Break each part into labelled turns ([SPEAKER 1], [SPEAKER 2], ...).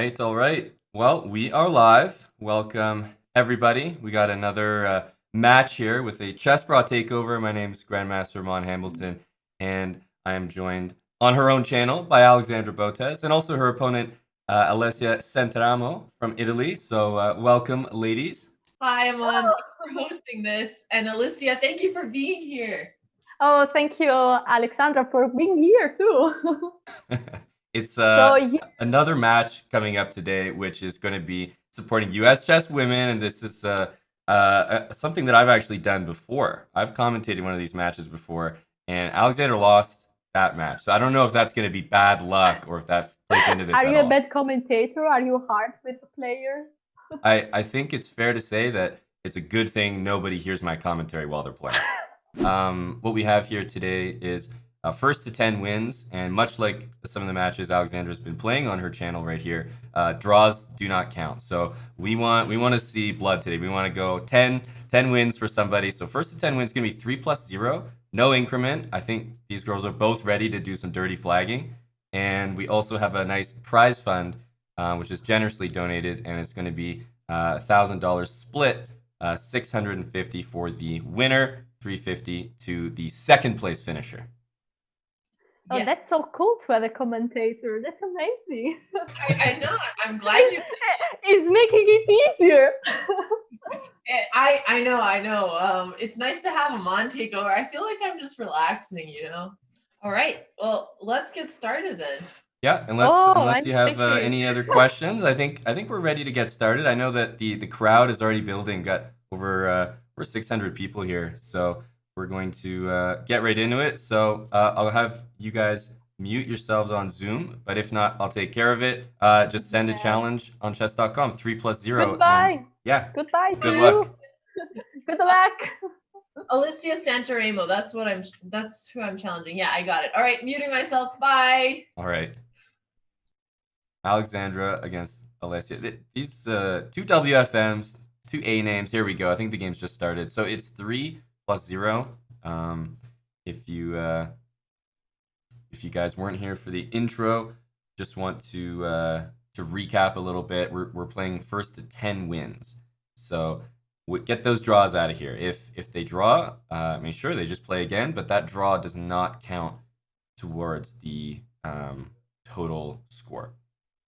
[SPEAKER 1] All right. Well, we are live. Welcome, everybody. We got another match here with a chess bra takeover. My name's Grandmaster Mon Hambleton, and I am joined on her own channel by Alexandra Botez and also her opponent, Alessia Santeramo from Italy. So, welcome, ladies.
[SPEAKER 2] Hi, Amon. Thanks for hosting this. And Alicia, thank you for being here.
[SPEAKER 3] Oh, thank you, Alexandra, for being here too.
[SPEAKER 1] It's another match coming up today, which is going to be supporting U.S. chess women, and this is something that I've actually done before. I've commentated one of these matches before, and Alexander lost that match. So I don't know if that's going to be bad luck or if that plays into this
[SPEAKER 3] Are
[SPEAKER 1] at
[SPEAKER 3] you
[SPEAKER 1] all.
[SPEAKER 3] a bad commentator? Are you hard with the players?
[SPEAKER 1] I think it's fair to say that it's a good thing nobody hears my commentary while they're playing. What we have here today is first to 10 wins, and much like some of the matches Alexandra's been playing on her channel right here, draws do not count. So we want to see blood today. We want to go 10 wins for somebody. So first to 10 wins is going to be 3 plus 0, no increment. I think these girls are both ready to do some dirty flagging. And we also have a nice prize fund, which is generously donated, and it's going to be $1,000 split, $650 for the winner, $350 to the second place finisher.
[SPEAKER 3] Oh, yes. That's so cool to have a commentator. That's amazing.
[SPEAKER 2] I know. I'm glad you.
[SPEAKER 3] It's making it easier.
[SPEAKER 2] I know. It's nice to have a Mon takeover. I feel like I'm just relaxing, All right. Well, let's get started then.
[SPEAKER 1] Yeah, unless you have any other questions, I think we're ready to get started. I know that the crowd is already building. Got over 600 people here, so we're going to get right into it. So I'll have you guys mute yourselves on Zoom, but if not, I'll take care of it. Just send a challenge on chess.com, 3 plus 0.
[SPEAKER 3] Goodbye.
[SPEAKER 1] And, yeah.
[SPEAKER 3] Goodbye.
[SPEAKER 1] Good luck.
[SPEAKER 3] Good luck.
[SPEAKER 2] Alicia Santeramo, that's who I'm challenging. Yeah, I got it. All right, muting myself. Bye.
[SPEAKER 1] All right. Alexandra against Alessia. These two WFMs, two A names. Here we go. I think the game's just started. So it's 3 plus 0. If you guys weren't here for the intro, just want to recap a little bit. We're playing first to 10 wins. So get those draws out of here. If they draw, I mean, sure, they just play again, but that draw does not count towards the total score.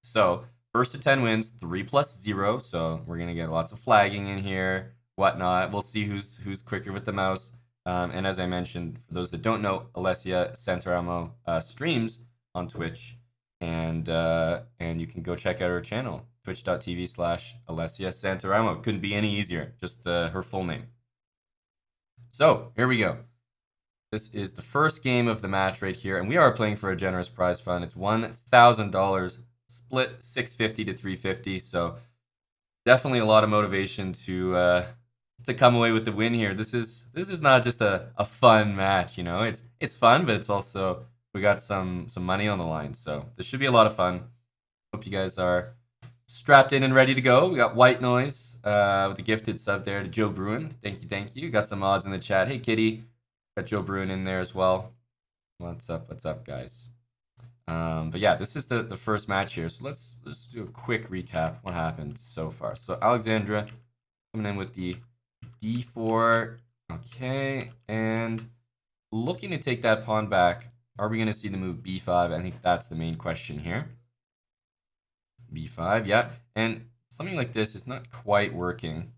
[SPEAKER 1] So first to 10 wins, 3 plus 0. So we're gonna get lots of flagging in here, whatnot. We'll see who's quicker with the mouse. And as I mentioned, for those that don't know, Alessia Santeramo streams on Twitch, and you can go check out her channel, twitch.tv/Alessia Santeramo. Couldn't be any easier, just her full name. So here we go. This is the first game of the match right here, and we are playing for a generous prize fund. It's $1,000 split, $650 to $350. So definitely a lot of motivation to come away with the win here. This is not just a fun match, It's fun, but it's also, we got some money on the line. So this should be a lot of fun. Hope you guys are strapped in and ready to go. We got White Noise with a gifted sub there to Joe Bruin. Thank you. Got some mods in the chat. Hey, Kitty. Got Joe Bruin in there as well. What's up, guys? But yeah, this is the first match here. So let's do a quick recap what happened so far. So Alexandra coming in with the d4. Okay, and looking to take that pawn back. Are we going to see the move b5? I think that's the main question here. b5, yeah. And something like this is not quite working.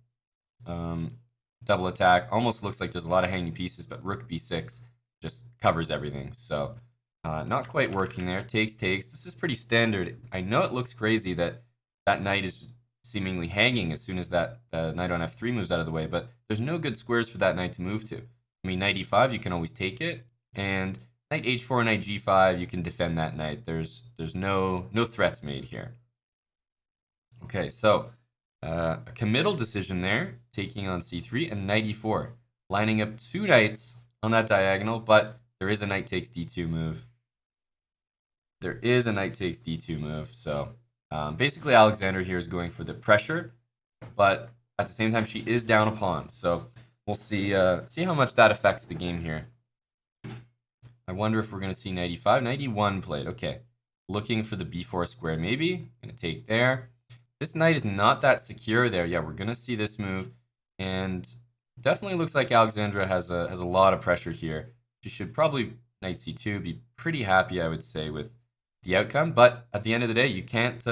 [SPEAKER 1] Double attack. Almost looks like there's a lot of hanging pieces, but rook b6 just covers everything. So not quite working there. Takes. This is pretty standard. I know it looks crazy that knight is seemingly hanging as soon as that knight on f3 moves out of the way, but there's no good squares for that knight to move to. I mean, knight e5, you can always take it, and knight h4, knight g5, you can defend that knight. There's no threats made here. Okay, so a committal decision there, taking on c3 and knight e4, lining up two knights on that diagonal, but there is a knight takes d2 move. So basically Alexandra here is going for the pressure, but at the same time she is down a pawn. So we'll see how much that affects the game here. I wonder if we're going to see knight e5, knight e1 played. Okay, looking for the b4 square maybe. Gonna take there. This knight is not that secure there. Yeah, we're gonna see this move, and definitely looks like Alexandra has a lot of pressure here. She should probably knight c2, be pretty happy, I would say, with the outcome. But at the end of the day, you can't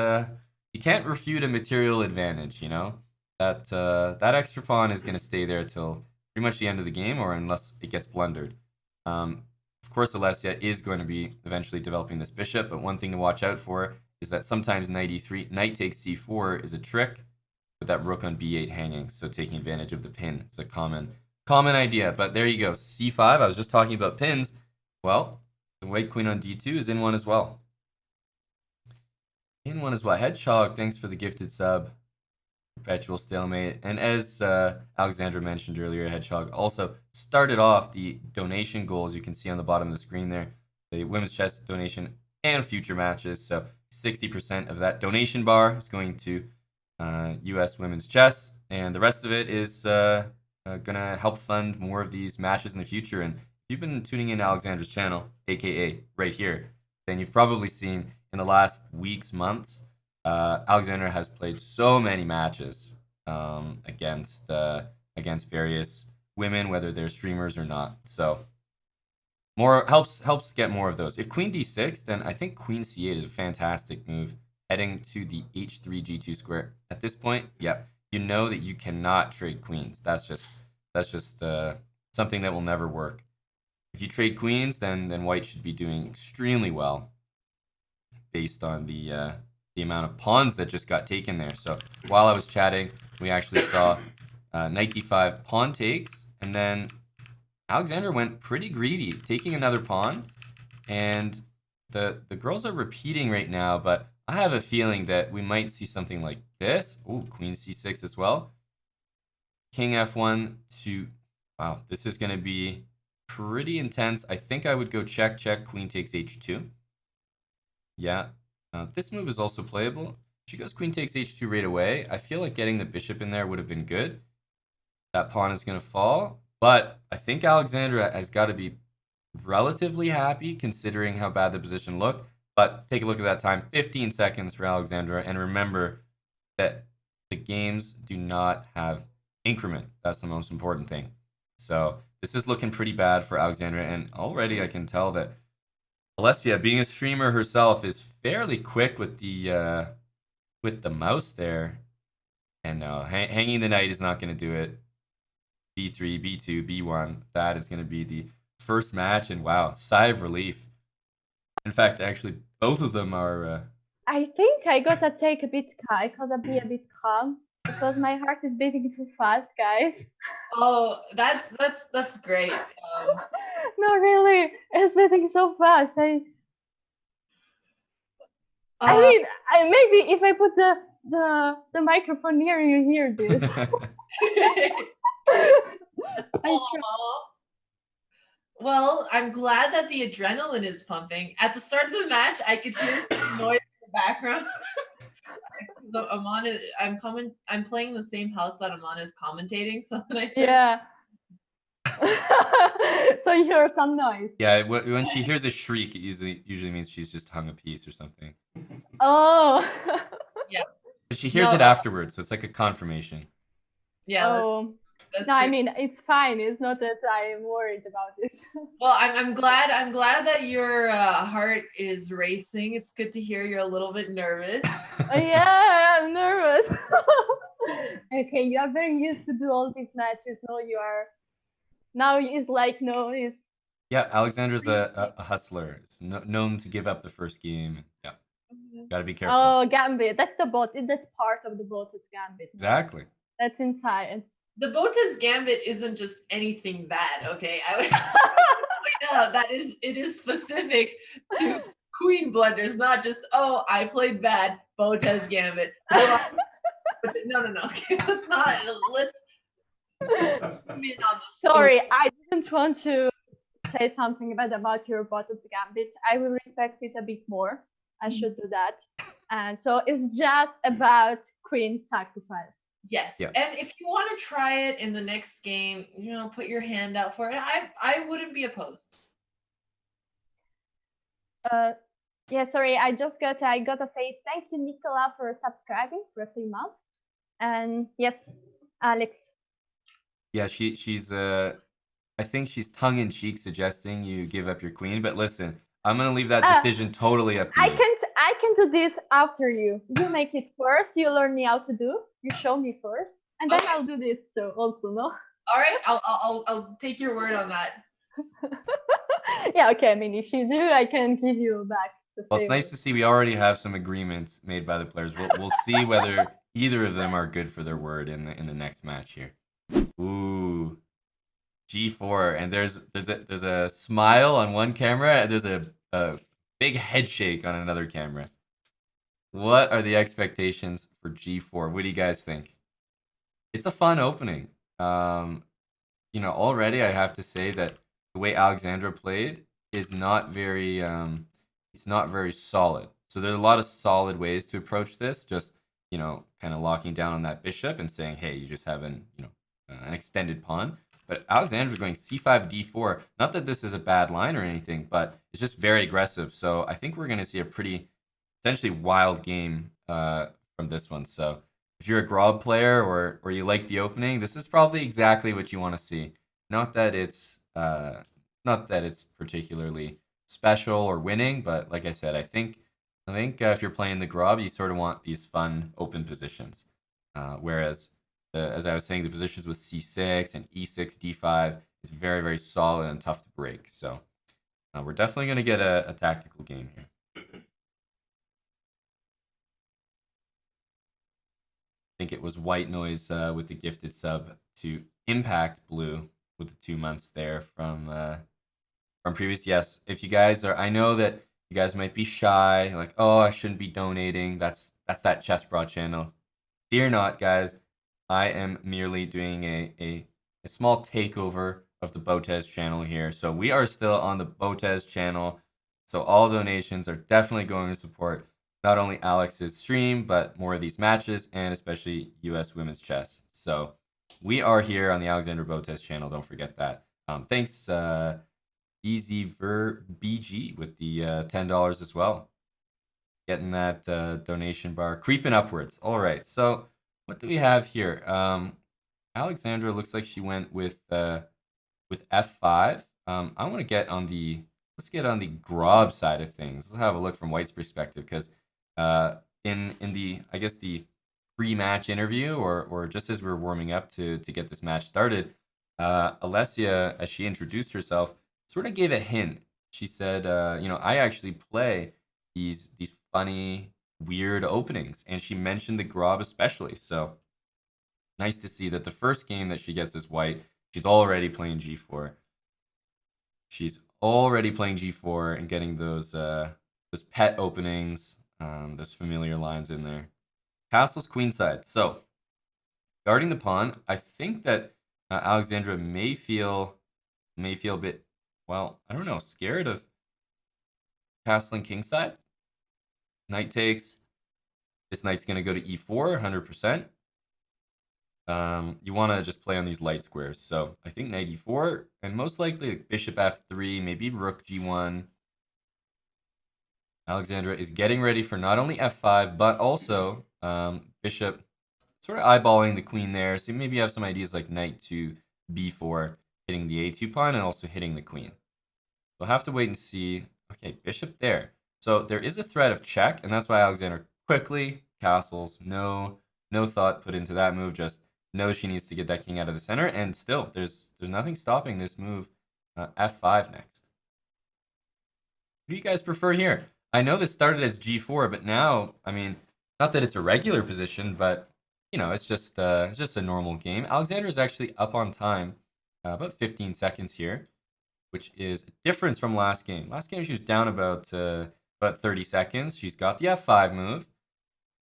[SPEAKER 1] refute a material advantage. You know that extra pawn is gonna stay there till pretty much the end of the game, or unless it gets blundered. Of course, Alessia is going to be eventually developing this bishop, but one thing to watch out for is that sometimes knight e3, knight takes c4 is a trick with that rook on b8 hanging, so taking advantage of the pin. It's a common idea, but there you go. c5, I was just talking about pins. Well, the white queen on d2 is in one as well. In one as well. Hedgehog, thanks for the gifted sub. Perpetual stalemate. And as Alexandra mentioned earlier, Hedgehog also started off the donation goals you can see on the bottom of the screen there. The women's chess donation and future matches. So 60% of that donation bar is going to US women's chess, and the rest of it is gonna help fund more of these matches in the future. And if you've been tuning in to Alexandra's channel, aka right here, then you've probably seen in the last weeks, months, Alexandra has played so many matches against various women, whether they're streamers or not. So more helps get more of those. If queen d6, then I think queen c8 is a fantastic move, heading to the h3 g2 square. At this point, yeah, you know that you cannot trade queens. That's just something that will never work. If you trade queens, then white should be doing extremely well, based on the amount of pawns that just got taken there. So while I was chatting, we actually saw knight d5 pawn takes, and then Alexandra went pretty greedy, taking another pawn, and the girls are repeating right now, but I have a feeling that we might see something like this. Ooh, queen c6 as well. King f1 to... Wow, this is going to be pretty intense. I think I would go check, queen takes h2. Yeah, this move is also playable. She goes queen takes h2 right away. I feel like getting the bishop in there would have been good. That pawn is going to fall, but I think Alexandra has got to be relatively happy considering how bad the position looked. But take a look at that time, 15 seconds for Alexandra, and remember that the games do not have increment. That's the most important thing. So this is looking pretty bad for Alexandra, and already I can tell that Alessia, being a streamer herself, is fairly quick with the mouse there. And no, hanging the knight is not going to do it. b3, b2, b1. That is going to be the first match, and wow, sigh of relief. In fact, actually, both of them are...
[SPEAKER 3] I think I gotta take a bit calm. I gotta be a bit calm because my heart is beating too fast, guys.
[SPEAKER 2] Oh, that's great.
[SPEAKER 3] No, really, it's beating so fast. I mean, maybe if I put the microphone near you, hear this.
[SPEAKER 2] Well, I'm glad that the adrenaline is pumping. At the start of the match, I could hear some noise in the background. Amana, I'm playing the same house that Amana is commentating, so then I started.
[SPEAKER 3] Yeah. So you hear some noise.
[SPEAKER 1] Yeah, when she hears a shriek, it usually means she's just hung a piece or something.
[SPEAKER 3] Oh.
[SPEAKER 2] Yeah.
[SPEAKER 1] But she hears it afterwards, so it's like a confirmation.
[SPEAKER 2] Yeah.
[SPEAKER 3] Oh.
[SPEAKER 2] That's
[SPEAKER 3] no,
[SPEAKER 2] true.
[SPEAKER 3] I mean, it's fine. It's not that I'm worried about this.
[SPEAKER 2] Well, I'm glad that your heart is racing. It's good to hear you're a little bit nervous.
[SPEAKER 3] Yeah, I'm nervous. Okay, you are very used to do all these matches. No, you are. Now it's like no, it's.
[SPEAKER 1] Yeah, Alexandra's a hustler. It's known to give up the first game. Yeah, gotta be careful.
[SPEAKER 3] Oh, Gambit. That's the bot. That's part of the Botez Gambit.
[SPEAKER 1] Exactly.
[SPEAKER 3] That's inside.
[SPEAKER 2] The Botez Gambit isn't just anything bad, okay? I would point out that it is specific to queen blunders, not just, oh, I played bad, Botez Gambit. No. Okay, let's not. Let's in on the
[SPEAKER 3] Sorry, I didn't want to say something bad about your Botez Gambit. I will respect it a bit more. I should do that. And so it's just about queen sacrifice.
[SPEAKER 2] Yes,
[SPEAKER 1] yeah.
[SPEAKER 2] And if you want to try it in the next game, put your hand out for it. I wouldn't be opposed.
[SPEAKER 3] Yeah, sorry, I gotta say thank you, Nicola, for subscribing for 3 months. And yes, Alex.
[SPEAKER 1] Yeah, she's I think she's tongue in cheek suggesting you give up your queen, but listen, I'm gonna leave that decision totally up to you.
[SPEAKER 3] I can do this after you. You make it first. You learn me how to do. You show me first, and then
[SPEAKER 2] Okay.
[SPEAKER 3] I'll do this. So also, no.
[SPEAKER 2] All right, I'll take your word on that.
[SPEAKER 3] Yeah. Okay. I mean, if you do, I can give you back the
[SPEAKER 1] Well, it's
[SPEAKER 3] favor.
[SPEAKER 1] nice to see we already have some agreements made by the players. We'll see whether either of them are good for their word in the next match here. Ooh, G4, and there's a smile on one camera, and there's a big head shake on another camera. What are the expectations for G4? What do you guys think? It's a fun opening. Already I have to say that the way Alexandra played is not very it's not very solid. So there's a lot of solid ways to approach this, just, kind of locking down on that bishop and saying, hey, you just have an extended pawn. But Alexandra's going c5, d4. Not that this is a bad line or anything, but it's just very aggressive. So I think we're going to see a pretty essentially wild game from this one. So if you're a Grob player or you like the opening, this is probably exactly what you want to see. Not that it's particularly special or winning, but like I said, I think if you're playing the Grob, you sort of want these fun open positions. Whereas, as I was saying, the positions with c6 and e6, d5 is very, very solid and tough to break. So we're definitely going to get a tactical game here. I think it was White Noise with the gifted sub to Impact Blue with the 2 months there from previous. Yes, if you guys are, I know that you guys might be shy, like, oh, I shouldn't be donating. That's that Chess Bra channel. Fear not, guys. I am merely doing a small takeover of the Botez channel here. So we are still on the Botez channel. So all donations are definitely going to support not only Alex's stream, but more of these matches and especially US women's chess. So we are here on the Alexandra Botez channel. Don't forget that. Thanks, EasyVerBG with the $10 as well. Getting that donation bar creeping upwards. All right. So what do we have here? Alexandra looks like she went with f5. I want to get on the Grob side of things. Let's have a look from White's perspective, because in the, I guess, the pre-match interview or just as we were warming up to get this match started, Alessia, as she introduced herself, sort of gave a hint. She said, I actually play these funny, weird openings, and she mentioned the Grob especially. So nice to see that the first game that she gets as White, she's already playing G4. She's already playing G4 and getting those pet openings, those familiar lines in there. Castle's queenside. So guarding the pawn, I think that Alexandra may feel a bit, well, I don't know, scared of castling kingside. Knight takes. This knight's going to go to e4, 100%. You want to just play on these light squares. So I think knight e4, and most likely bishop f3, maybe rook g1. Alexandra is getting ready for not only f5, but also bishop sort of eyeballing the queen there. So maybe you have some ideas like knight to b4, hitting the a2 pawn and also hitting the queen. We'll have to wait and see. Okay, bishop there. So there is a threat of check, and that's why Alexandra quickly castles. No thought put into that move. Just knows she needs to get that king out of the center, and still there's nothing stopping this move. F5 next. What do you guys prefer here? I know this started as G4, but now, I mean, not that it's a regular position, but it's just a normal game. Alexandra is actually up on time, about 15 seconds here, which is a difference from last game. Last game she was down about 30 seconds. She's got the F5 move.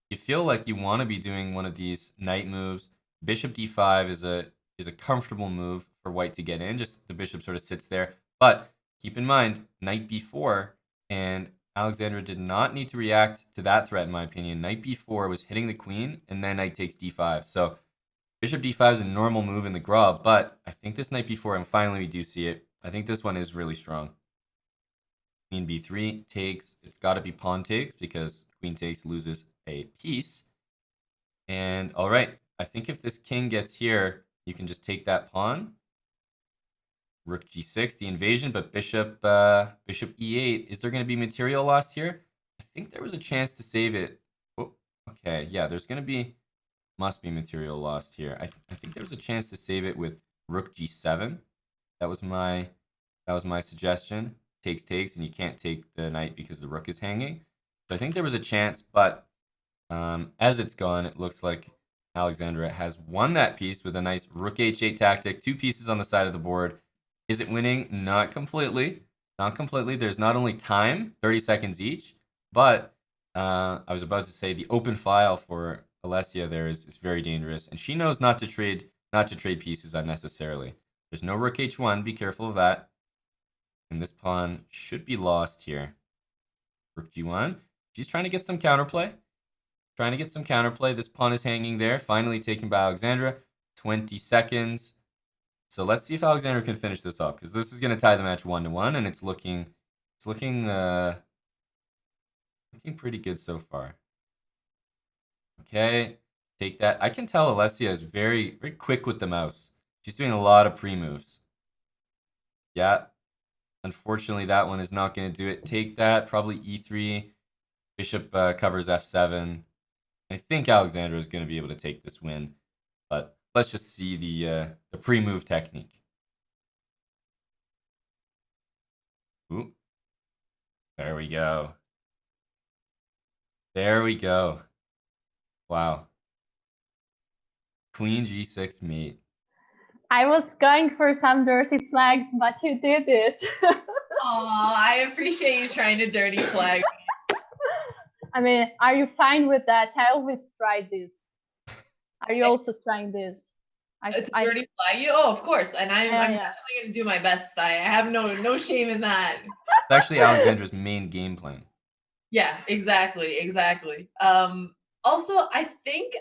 [SPEAKER 1] You feel like you want to be doing one of these knight moves. Bishop d5 is a comfortable move for White to get in. Just the bishop sort of sits there. But keep in mind, knight b4, and Alexandra did not need to react to that threat, in my opinion. Knight b4 was hitting the queen, and then knight takes d5. So bishop d5 is a normal move in the Grob, but I think this knight b4, and finally we do see it, I think this one is really strong. Queen b3 takes. It's got to be pawn takes because queen takes loses a piece. And all right, I think if this king gets here, you can just take that pawn. Rook g6, the invasion, but bishop e8. Is there going to be material lost here? I think there was a chance to save it. Oh, okay, yeah, there's going to be, must be material lost here. I think there was a chance to save it with rook g7. That was my suggestion. Takes, and you can't take the knight because the rook is hanging. So I think there was a chance, but as it's gone, it looks like Alexandra has won that piece with a nice rook h8 tactic. 2 pieces on the side of the board. Is it winning? Not completely. Not completely. There's not only time, 30 seconds each, but I was about to say the open file for Alessia there is very dangerous, and she knows not to trade pieces unnecessarily. There's no rook h1. Be careful of that. And this pawn should be lost here. Rook g1. She's trying to get some counterplay. This pawn is hanging there. Finally taken by Alexandra. 20 seconds. So let's see if Alexandra can finish this off, because this is going to tie the match 1-1, and it's looking pretty good so far. Okay, take that. I can tell Alessia is very, very quick with the mouse. She's doing a lot of pre-moves. Yeah. Unfortunately, that one is not going to do it. Take that. Probably e3. Bishop covers f7. I think Alexandra is going to be able to take this win, but let's just see the pre-move technique. Ooh. There we go. There we go. Wow. Queen g6 mate.
[SPEAKER 3] I was going for some dirty flags, but you did it.
[SPEAKER 2] Oh, I appreciate you trying to dirty flag.
[SPEAKER 3] I mean, are you fine with that? I always try this. Are you also trying this?
[SPEAKER 2] It's a dirty flag you? Oh, of course. And I'm definitely going to do my best. I have no shame in that.
[SPEAKER 1] It's actually Alexandra's main game plan.
[SPEAKER 2] Yeah, exactly. Also, I think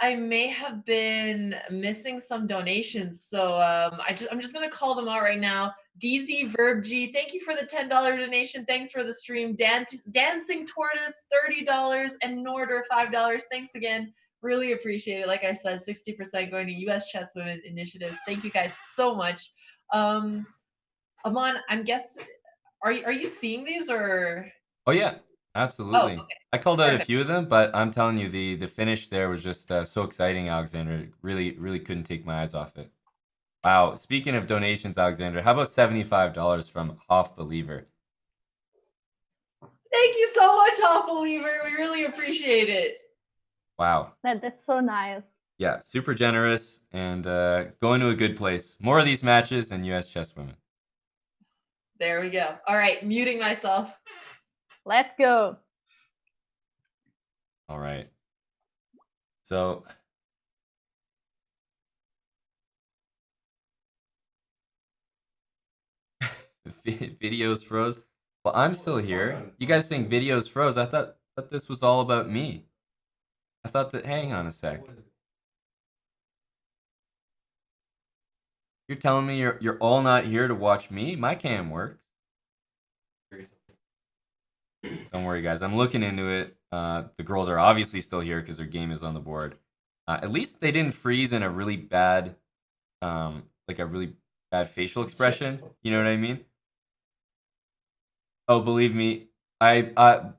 [SPEAKER 2] I may have been missing some donations, so I'm just gonna call them out right now. DZ Verb G, thank you for the $10 donation. Thanks for the stream. Dancing Tortoise, $30, and Norder, $5. Thanks again. Really appreciate it. Like I said, 60% going to U.S. Chess Women initiatives. Thank you guys so much. Aman, I'm guessing, are you seeing these or?
[SPEAKER 1] Oh yeah, absolutely.
[SPEAKER 2] Oh, okay.
[SPEAKER 1] I called out a few of them, but I'm telling you, the finish there was just so exciting, Alexandra. Really couldn't take my eyes off it. Wow. Speaking of donations, Alexandra, how about $75 from Hoff Believer?
[SPEAKER 2] Thank you so much, Hoff Believer. We really appreciate it.
[SPEAKER 1] Wow.
[SPEAKER 3] That's so nice.
[SPEAKER 1] Yeah, super generous and going to a good place. More of these matches and U.S. Chess Women.
[SPEAKER 2] There we go. All right, muting myself.
[SPEAKER 3] Let's go.
[SPEAKER 1] All right. So videos froze. Well, I'm still here. You guys saying videos froze? I thought this was all about me. I thought that. Hang on a sec. You're telling me you're all not here to watch me? My cam works. Don't worry, guys. I'm looking into it. The girls are obviously still here because their game is on the board. At least they didn't freeze in a really bad, like a really bad facial expression. You know what I mean? Oh, believe me, I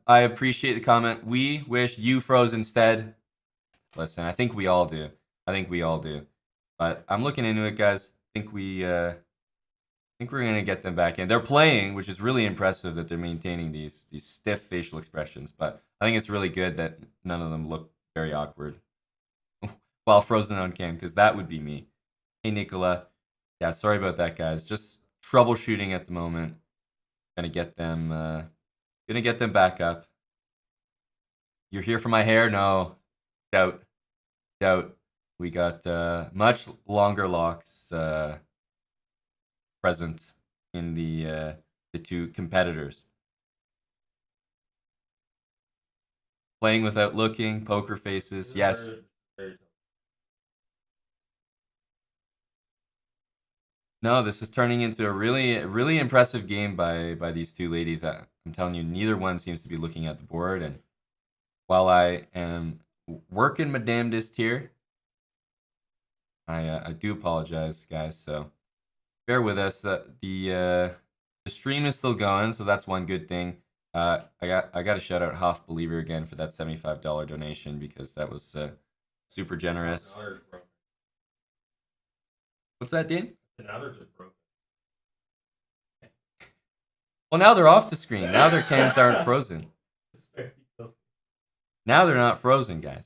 [SPEAKER 1] appreciate the comment. We wish you froze instead. Listen, I think we all do. But I'm looking into it, guys. I think we're gonna get them back in. They're playing, which is really impressive that they're maintaining these stiff facial expressions. But I think it's really good that none of them look very awkward while frozen on cam, because that would be me. Hey, Nicola. Yeah, sorry about that, guys. Just troubleshooting at the moment. Gonna get them back up. You're here for my hair? No, doubt. We got much longer locks present in the two competitors. Playing without looking, poker faces. Yes. No, this is turning into a really impressive game by these two ladies. I'm telling you, neither one seems to be looking at the board. And while I am working my damnedest here, I do apologize, guys. So bear with us. The stream is still going, so that's one good thing. I got to shout out Hoff Believer again for that $75 donation because that was super generous. What's that, Dean?
[SPEAKER 4] Now they're just broken.
[SPEAKER 1] Well, now they're off the screen. Now their cams aren't frozen. Now they're not frozen, guys.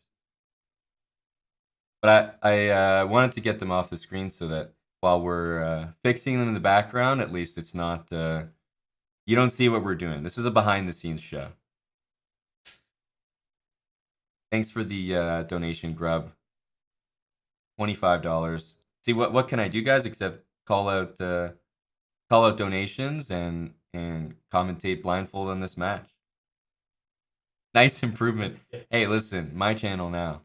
[SPEAKER 1] But I wanted to get them off the screen so that while we're fixing them in the background, at least it's not you don't see what we're doing. This is a behind the scenes show. Thanks for the donation, Grub. $25. See what can I do, guys, except call out donations and commentate blindfold on this match. Nice improvement. Hey, listen, my channel now.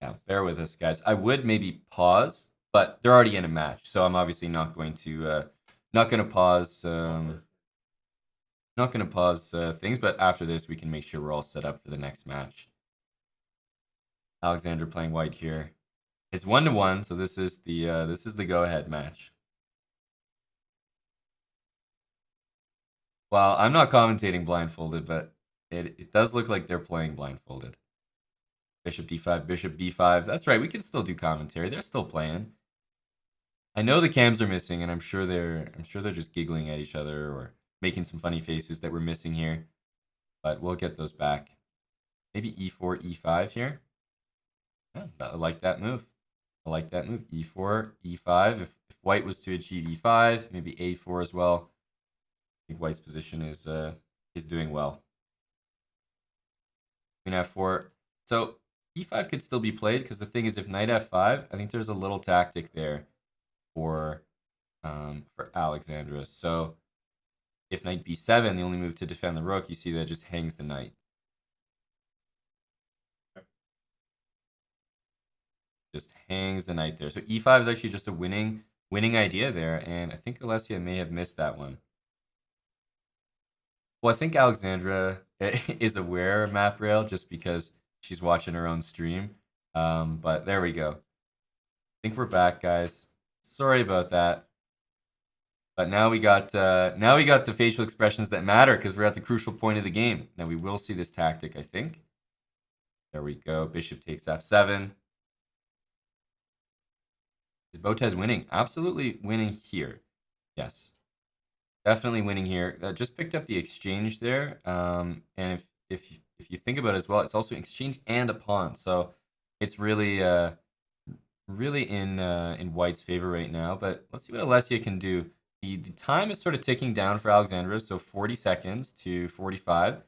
[SPEAKER 1] Yeah, bear with us, guys. I would maybe pause, but they're already in a match, so I'm obviously not going to pause. Not going to pause things, but after this, we can make sure we're all set up for the next match. Alexandra playing white here. It's 1-1, so this is the go-ahead match. Well, I'm not commentating blindfolded, but it does look like they're playing blindfolded. Bishop d5, bishop b5. That's right, we can still do commentary. They're still playing. I know the cams are missing, and I'm sure they're just giggling at each other or making some funny faces that we're missing here. But we'll get those back. Maybe e4, e5 here. Yeah, I like that move. I like that move. e4, e5. If white was to achieve e5, maybe a4 as well. I think white's position is doing well. Queen f4. So e5 could still be played because the thing is, if knight f5, I think there's a little tactic there for Alexandra. So if knight b7, the only move to defend the rook, you see that just hangs the knight. Just hangs the knight there. So e5 is actually just a winning idea there, and I think Alessia may have missed that one. Well, I think Alexandra is aware of map rail just because she's watching her own stream. But there we go. I think we're back, guys. Sorry about that. But now we got the facial expressions that matter because we're at the crucial point of the game. Now we will see this tactic, I think. There we go. Bishop takes f7. Is Botez winning? Absolutely winning here. Yes. Definitely winning here. Just picked up the exchange there. And if you think about it as well, it's also exchange and a pawn. So it's really in white's favor right now. But let's see what Alessia can do. The time is sort of ticking down for Alexandra, so 40 seconds to 45.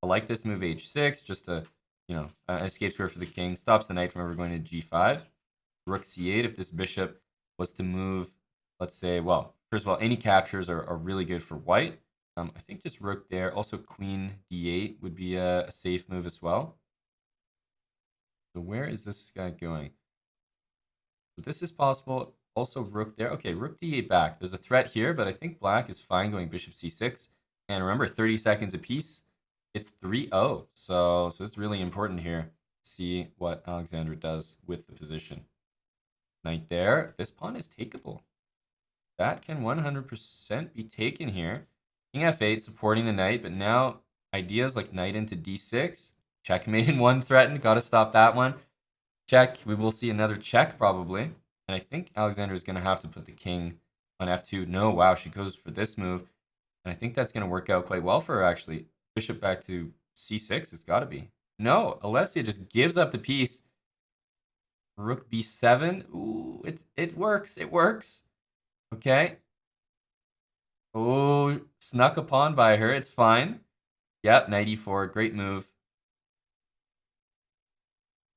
[SPEAKER 1] I like this move h6, just a escape square for the king. Stops the knight from ever going to g5. Rook c8. If this bishop was to move, let's say, well, first of all, any captures are really good for white. I think just rook there. Also, queen d8 would be a safe move as well. So where is this guy going? So this is possible. Also, rook there. Okay, rook d8 back. There's a threat here, but I think black is fine going bishop c6. And remember, 30 seconds apiece. It's 3-0. So it's really important here. See what Alexandra does with the position. Knight there. This pawn is takeable. That can 100% be taken here. King f8 supporting the knight, but now ideas like knight into d6. Checkmate in one threatened. Got to stop that one. Check. We will see another check probably. And I think Alexandra is going to have to put the king on f2. No, wow, she goes for this move. And I think that's going to work out quite well for her, actually. Bishop back to c6. It's got to be. No, Alessia just gives up the piece. Rook b7. Ooh, it works. It works. Okay. Oh, snuck a pawn by her. It's fine. Yep, knight e4. Great move.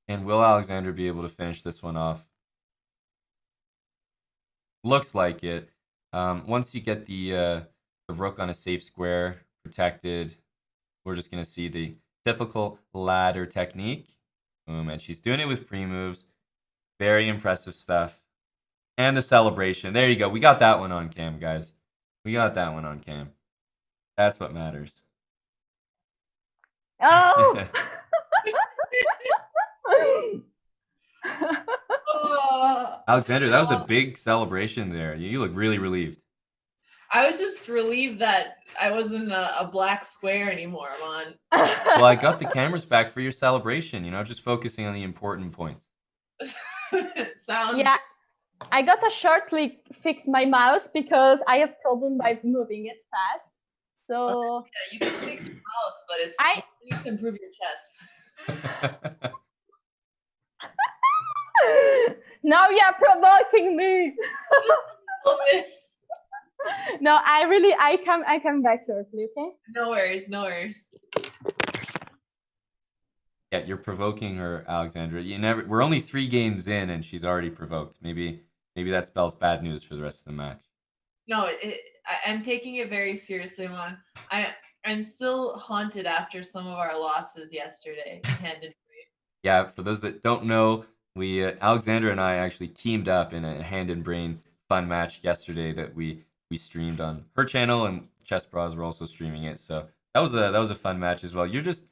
[SPEAKER 1] And will Alexandra be able to finish this one off? Looks like it. Once you get the rook on a safe square, protected, we're just going to see the typical ladder technique. Boom, and she's doing it with pre-moves. Very impressive stuff. And the celebration. There you go. We got that one on cam, guys. We got that one on cam. That's what matters.
[SPEAKER 3] Oh.
[SPEAKER 2] Oh,
[SPEAKER 1] Alexander, that was a big celebration there. You look really relieved.
[SPEAKER 2] I was just relieved that I wasn't a black square anymore, man.
[SPEAKER 1] Well, I got the cameras back for your celebration, just focusing on the important points.
[SPEAKER 2] Sounds
[SPEAKER 3] Yeah, I got to shortly fix my mouse because I have problem by moving it fast. So
[SPEAKER 2] yeah, you can fix your mouse, but you need to improve your chest.
[SPEAKER 3] now you're provoking me. No, I come back shortly, okay?
[SPEAKER 2] No worries, no worries.
[SPEAKER 1] Yeah, you're provoking her, Alexandra. We're only 3 games in and she's already provoked. Maybe that spells bad news for the rest of the match.
[SPEAKER 2] No, I'm taking it very seriously, man. I'm still haunted after some of our losses yesterday.
[SPEAKER 1] Yeah, for those that don't know, we Alexandra and I actually teamed up in a hand and brain fun match yesterday that we streamed on her channel, and Chess Bras were also streaming it. So that was a fun match as well. You're just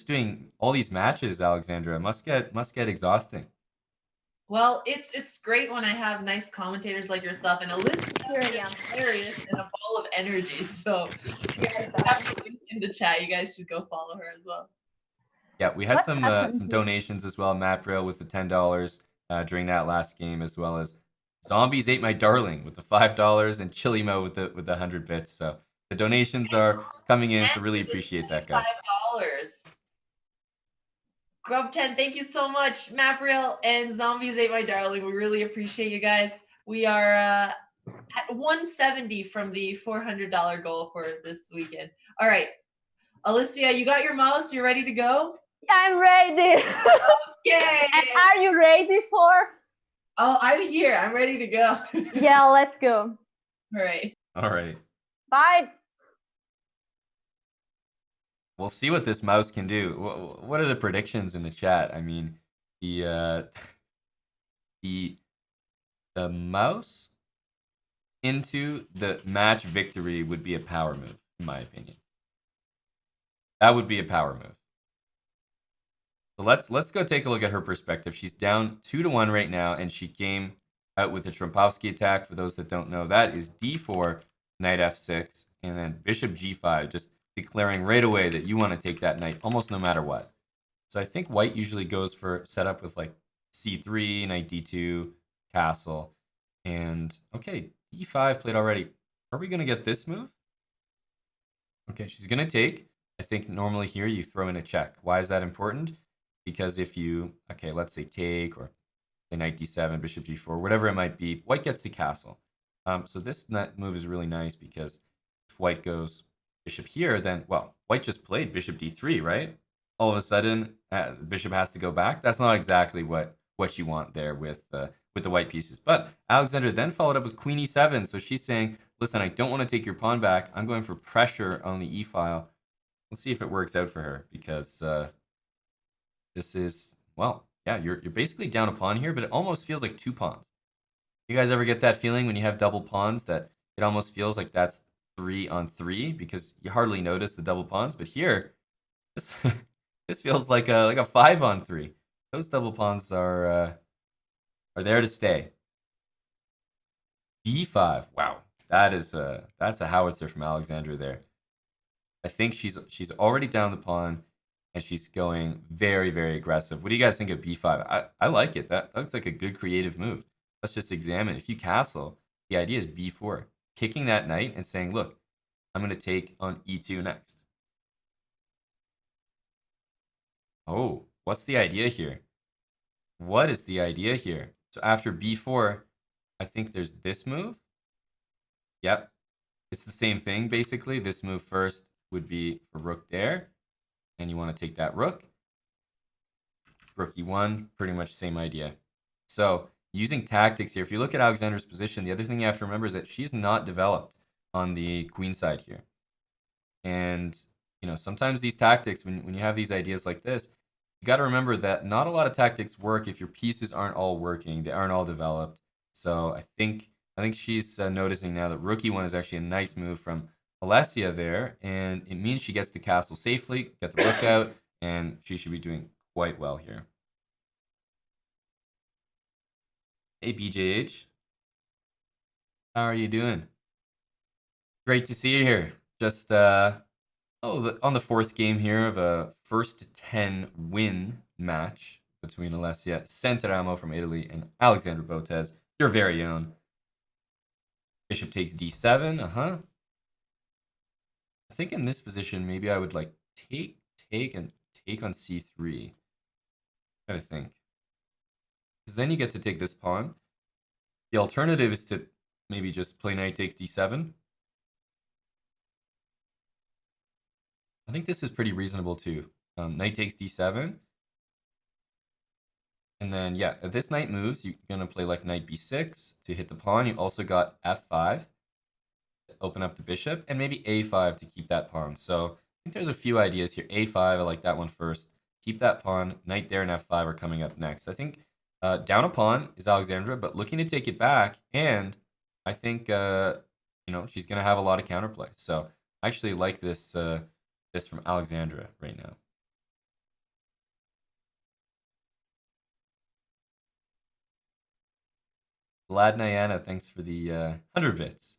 [SPEAKER 1] doing all these matches, Alexandra. Must get exhausting.
[SPEAKER 2] Well, it's great when I have nice commentators like yourself and Alyssa, hilarious and a ball of energy. So you guys have the link in the chat. You guys should go follow her as well.
[SPEAKER 1] Yeah, we had some donations as well. Matt Brill with the $10 during that last game, as well as Zombies Ate My Darling with the $5 and Chili Mo with the 100 bits. So the donations are coming in, so really appreciate that, guys.
[SPEAKER 2] $5. Grub 10, thank you so much, Mapriel and Zombies Ate My Darling. We really appreciate you guys. We are at 170 from the $400 goal for this weekend. All right, Alicia, you got your mouse? You're ready to go?
[SPEAKER 3] I'm ready.
[SPEAKER 2] Okay.
[SPEAKER 3] And are you ready for?
[SPEAKER 2] Oh, I'm here. I'm ready to go.
[SPEAKER 3] Yeah, let's go.
[SPEAKER 2] All right.
[SPEAKER 1] All right.
[SPEAKER 3] Bye.
[SPEAKER 1] We'll see what this mouse can do. What are the predictions in the chat? I mean, the mouse into the match victory would be a power move, in my opinion. That would be a power move. So let's go take a look at her perspective. She's down 2-1 right now, and she came out with a Trompowsky attack. For those that don't know, that is d4, knight f6, and then bishop g5, just declaring right away that you want to take that knight almost no matter what. So I think white usually goes for setup with like c3, knight d2, castle, and okay, d5 played already. Are we going to get this move? Okay, she's going to take. I think normally here you throw in a check. Why is that important? Because if you, okay, let's say take or say knight d7, bishop g4, whatever it might be, white gets the castle. So this move is really nice because if white goes bishop here, then, well, white just played bishop d3, right? All of a sudden, the bishop has to go back. That's not exactly what you want there with the white pieces. But Alexandra then followed up with queen e7. So she's saying, listen, I don't want to take your pawn back. I'm going for pressure on the e-file. Let's see if it works out for her, because this is, well, yeah, you're basically down a pawn here, but it almost feels like 2 pawns. You guys ever get that feeling when you have double pawns that it almost feels like that's 3 on 3 because you hardly notice the double pawns? But here, this feels like a 5 on 3. Those double pawns are there to stay. b5. Wow, that's a howitzer from Alexandra there. I think she's already down the pawn, and she's going very, very aggressive. What do you guys think of b5? I like it. That looks like a good creative move. Let's just examine. If you castle, the idea is b4. Kicking that knight and saying, look, I'm going to take on e2 next. Oh, what's the idea here? What is the idea here? So after b4, I think there's this move. Yep. It's the same thing, basically. This move first would be for rook there. And you want to take that rook. Rook e1, pretty much same idea. So using tactics here, if you look at Alexandra's position, the other thing you have to remember is that she's not developed on the queen side here. And, sometimes these tactics, when you have these ideas like this, you got to remember that not a lot of tactics work if your pieces aren't all working. They aren't all developed. So I think she's noticing now that rook e1 is actually a nice move from Alessia there, and it means she gets the castle safely, get the rook out, and she should be doing quite well here. Hey BJH, how are you doing? Great to see you here. Just on the fourth game here of a first 10 win match between Alessia Santeramo from Italy and Alexandra Botez, your very own. Bishop takes d7, I think in this position, maybe I would like take, and take on c3. I think. Because then you get to take this pawn. The alternative is to maybe just play knight takes d7. I think this is pretty reasonable too. Knight takes d7. And then, yeah, if this knight moves, you're going to play like knight b6 to hit the pawn. You also got f5 to open up the bishop, and maybe a5 to keep that pawn. So I think there's a few ideas here. a5, I like that one first. Keep that pawn. Knight there and f5 are coming up next. I think down a pawn is Alexandra, but looking to take it back. And I think, she's going to have a lot of counterplay. So I actually like this from Alexandra right now. Vlad Nyana, thanks for the 100 bits.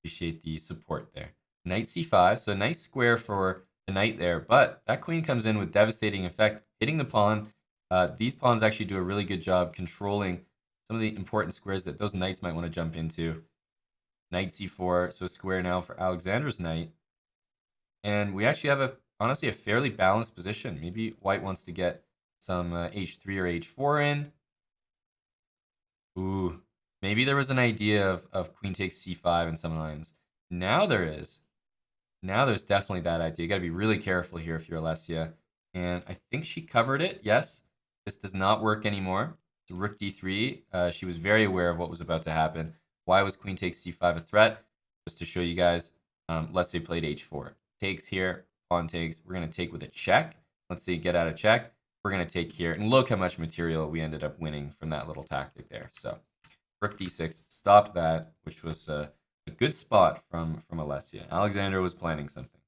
[SPEAKER 1] Appreciate the support there. Knight c5, so a nice square for the knight there, but that queen comes in with devastating effect, hitting the pawn. These pawns actually do a really good job controlling some of the important squares that those knights might want to jump into. Knight c4, so a square now for Alexandra's knight. And we actually have honestly a fairly balanced position. Maybe white wants to get some h3 or h4 in. Ooh, maybe there was an idea of queen takes c5 in some lines. Now there is. Now there's definitely that idea. You got to be really careful here if you're Alessia. And I think she covered it. Yes, this does not work anymore. So rook d3. She was very aware of what was about to happen. Why was queen takes c5 a threat? Just to show you guys. Let's say played h4. Takes here, pawn takes. We're going to take with a check. Let's say get out of check. We're going to take here. And look how much material we ended up winning from that little tactic there. So rook d6 stopped that, which was a good spot from Alessia. Alexandra was planning something.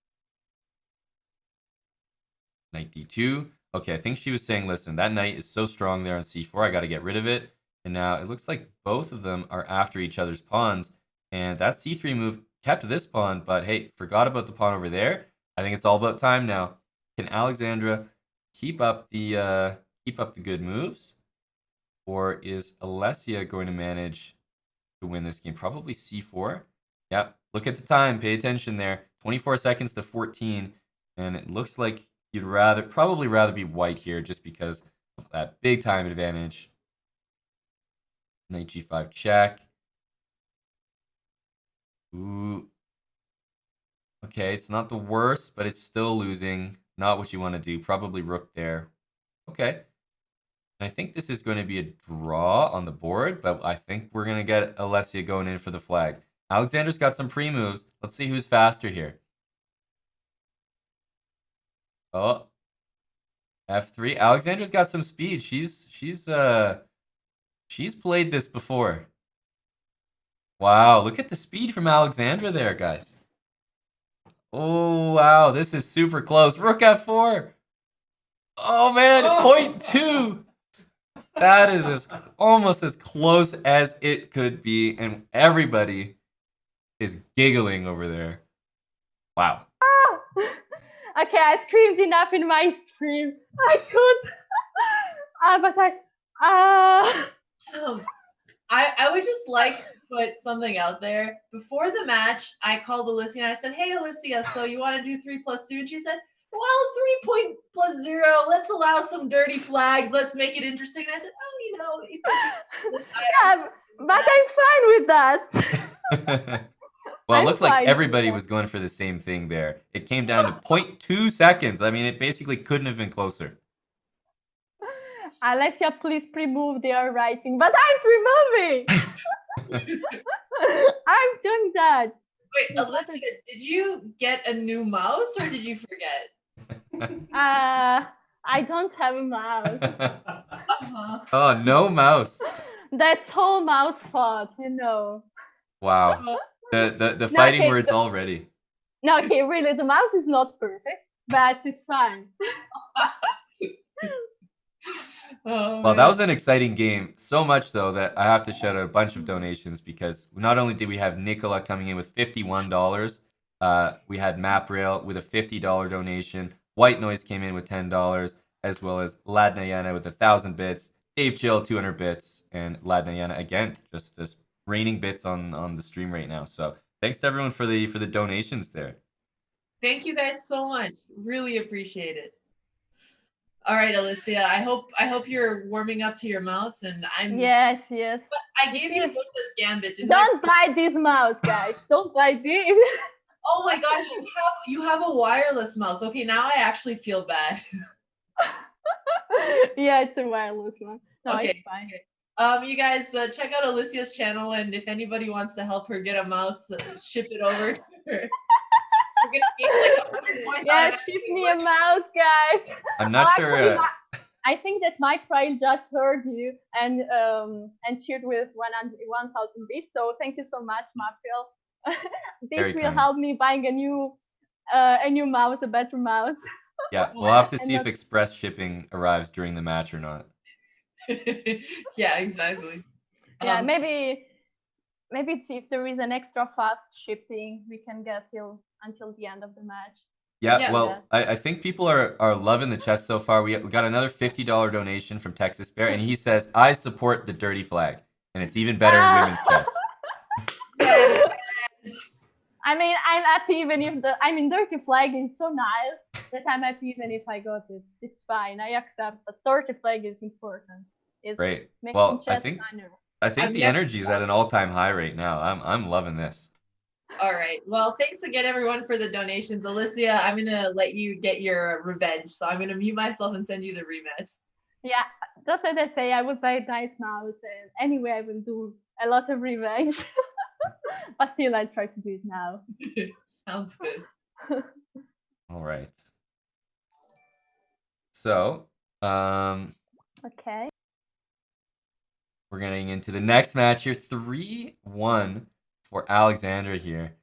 [SPEAKER 1] Knight d2. Okay, I think she was saying, listen, that knight is so strong there on c4. I got to get rid of it. And now it looks like both of them are after each other's pawns. And that c3 move kept this pawn, but hey, forgot about the pawn over there. I think it's all about time now. Can Alexandra keep up the good moves, or is Alessia going to manage to win this game? Probably c4. Yep. Look at the time. Pay attention there. 24 seconds to 14, and it looks like you'd probably rather be white here, just because of that big time advantage. Knight g5 check. Ooh. Okay, it's not the worst, but it's still losing. Not what you want to do. Probably rook there. Okay. I think this is going to be a draw on the board, but I think we're going to get Alessia going in for the flag. Alexandra's got some pre-moves. Let's see who's faster here. Oh. F3. Alexandra's got some speed. She's played this before. Wow, look at the speed from Alexandra there, guys. Oh, wow, this is super close. Rook f4. Oh, man, point 2. That is almost as close as it could be, and everybody is giggling over there. Wow.
[SPEAKER 3] Okay, I screamed enough in my stream. I could.
[SPEAKER 2] I would just like to put something out there. Before the match, I called Alicia and I said, "Hey, Alicia, so you want to do 3 + 2?" And she said, "Well, 3 + 0. Let's allow some dirty flags. Let's make it interesting." And I said, "Oh,
[SPEAKER 3] yeah, but I'm fine with that."
[SPEAKER 1] Well, it looked like everybody was going for the same thing there. It came down to 0.2 seconds. I mean, it basically couldn't have been closer.
[SPEAKER 3] Alessia, please pre-move. They are writing, but I'm pre-moving. I'm doing that.
[SPEAKER 2] Wait, Alessia, did you get a new mouse or did you forget?
[SPEAKER 3] I don't have a mouse.
[SPEAKER 2] Uh-huh.
[SPEAKER 1] Oh, no mouse.
[SPEAKER 3] That's whole mouse fault, you know.
[SPEAKER 1] Wow. The
[SPEAKER 3] No,
[SPEAKER 1] fighting
[SPEAKER 3] okay,
[SPEAKER 1] words already.
[SPEAKER 3] no, okay, really, the mouse is not perfect, but it's fine.
[SPEAKER 2] Oh,
[SPEAKER 1] Well, that
[SPEAKER 2] man.
[SPEAKER 1] was an exciting game. So much so that I have to shout out a bunch of donations because not only did we have Nicola coming in with $51, we had MapRail with a $50 donation. White Noise came in with $10, as well as Ladnayana with 1,000 bits. Dave Chill 200 bits, and Ladnayana again just raining bits on the stream right now. So thanks to everyone for the donations there.
[SPEAKER 2] Thank you guys so much. Really appreciate it. All right, Alicia. I hope you're warming up to your mouse, and
[SPEAKER 3] Yes.
[SPEAKER 2] I gave you Botez Gambit.
[SPEAKER 3] Don't buy this mouse, guys. Don't buy this.
[SPEAKER 2] Oh my gosh, you have a wireless mouse. Okay, now I actually feel bad.
[SPEAKER 3] Yeah, it's a wireless one. No,
[SPEAKER 2] Okay,
[SPEAKER 3] it's fine.
[SPEAKER 2] You guys check out Alicia's channel, and if anybody wants to help her get a mouse, ship it over to her. We're gonna give like 100 points.
[SPEAKER 3] Yeah, ship me a mouse, guys.
[SPEAKER 1] I'm not sure.
[SPEAKER 3] Actually, I think that Mike Pryle just heard you and cheered with 1,000 bits. So thank you so much, Mapril. This
[SPEAKER 1] Very
[SPEAKER 3] will
[SPEAKER 1] kind.
[SPEAKER 3] help me buying a new mouse, a better mouse.
[SPEAKER 1] Yeah, we'll have to see
[SPEAKER 3] And
[SPEAKER 1] if express shipping arrives during the match or not.
[SPEAKER 2] Yeah, exactly.
[SPEAKER 3] Yeah, maybe it's if there is an extra fast shipping, we can get until the end of the match.
[SPEAKER 1] Yeah, well, I think people are loving the chess so far. We got another $50 donation from Texas Bear, and he says, I support the dirty flag, and it's even better in women's chess.
[SPEAKER 3] I mean, I'm happy even if dirty flag is so nice that I'm happy even if I got it. It's fine. I accept that dirty flag is important. It's
[SPEAKER 1] Great.
[SPEAKER 3] making
[SPEAKER 1] Well,
[SPEAKER 3] chess funner.
[SPEAKER 1] I think the energy is at an all-time high right now. I'm loving this.
[SPEAKER 2] All right. Well, thanks again, everyone, for the donations. Alicia, I'm gonna let you get your revenge, so I'm gonna mute myself and send you the rematch.
[SPEAKER 3] Yeah, just as I say, I would buy a nice mouse, and anyway, I will do a lot of revenge. But still, I try to do it now.
[SPEAKER 2] Sounds good.
[SPEAKER 1] All right. So,
[SPEAKER 3] okay.
[SPEAKER 1] We're getting into the next match here. 3-1 for Alexandra here.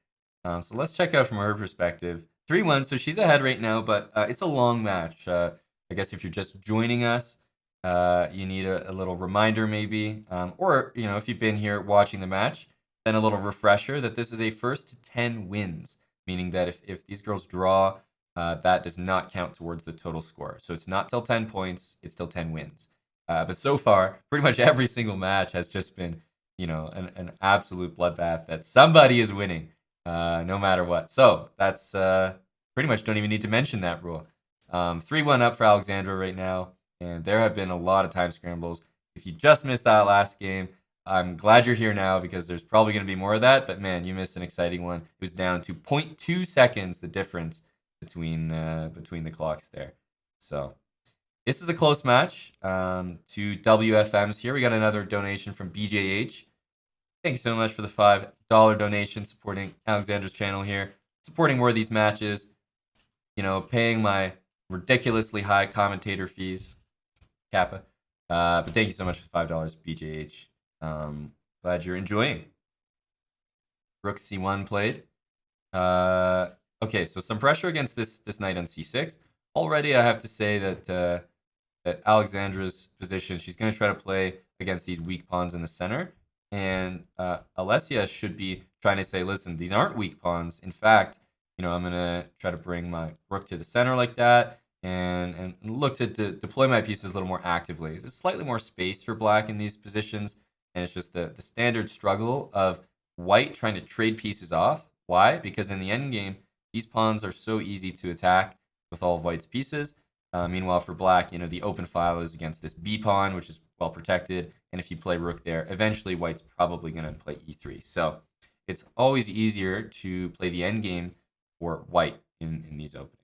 [SPEAKER 1] So let's check out from her perspective. 3-1, so she's ahead right now, but it's a long match. I guess if you're just joining us, you need a little reminder maybe. Or, if you've been here watching the match, then a little refresher that this is a first to 10 wins, meaning that if these girls draw, that does not count towards the total score. So it's not till 10 points, it's till 10 wins. But so far, pretty much every single match has just been, an absolute bloodbath that somebody is winning, no matter what. So that's pretty much don't even need to mention that rule. 3-1 up for Alexandra right now, and there have been a lot of time scrambles. If you just missed that last game, I'm glad you're here now because there's probably going to be more of that. But man, you missed an exciting one. It was down to 0.2 seconds, the difference between the clocks there. So this is a close match. To WFMs here. We got another donation from BJH. Thank you so much for the $5 donation supporting Alexandra's channel here, supporting more of these matches, paying my ridiculously high commentator fees, Kappa. But thank you so much for the $5, BJH. Glad you're enjoying. Rook C1 played. Okay, so some pressure against this knight on C6. Already, I have to say that Alexandra's position, she's going to try to play against these weak pawns in the center. And Alessia should be trying to say, listen, these aren't weak pawns. In fact, I'm going to try to bring my rook to the center like that and look to deploy my pieces a little more actively. There's slightly more space for black in these positions. And it's just the standard struggle of white trying to trade pieces off. Why? Because in the endgame, these pawns are so easy to attack with all of white's pieces. Meanwhile, for black, the open file is against this B pawn, which is well protected. And if you play rook there, eventually white's probably going to play E3. So it's always easier to play the endgame for white in these openings.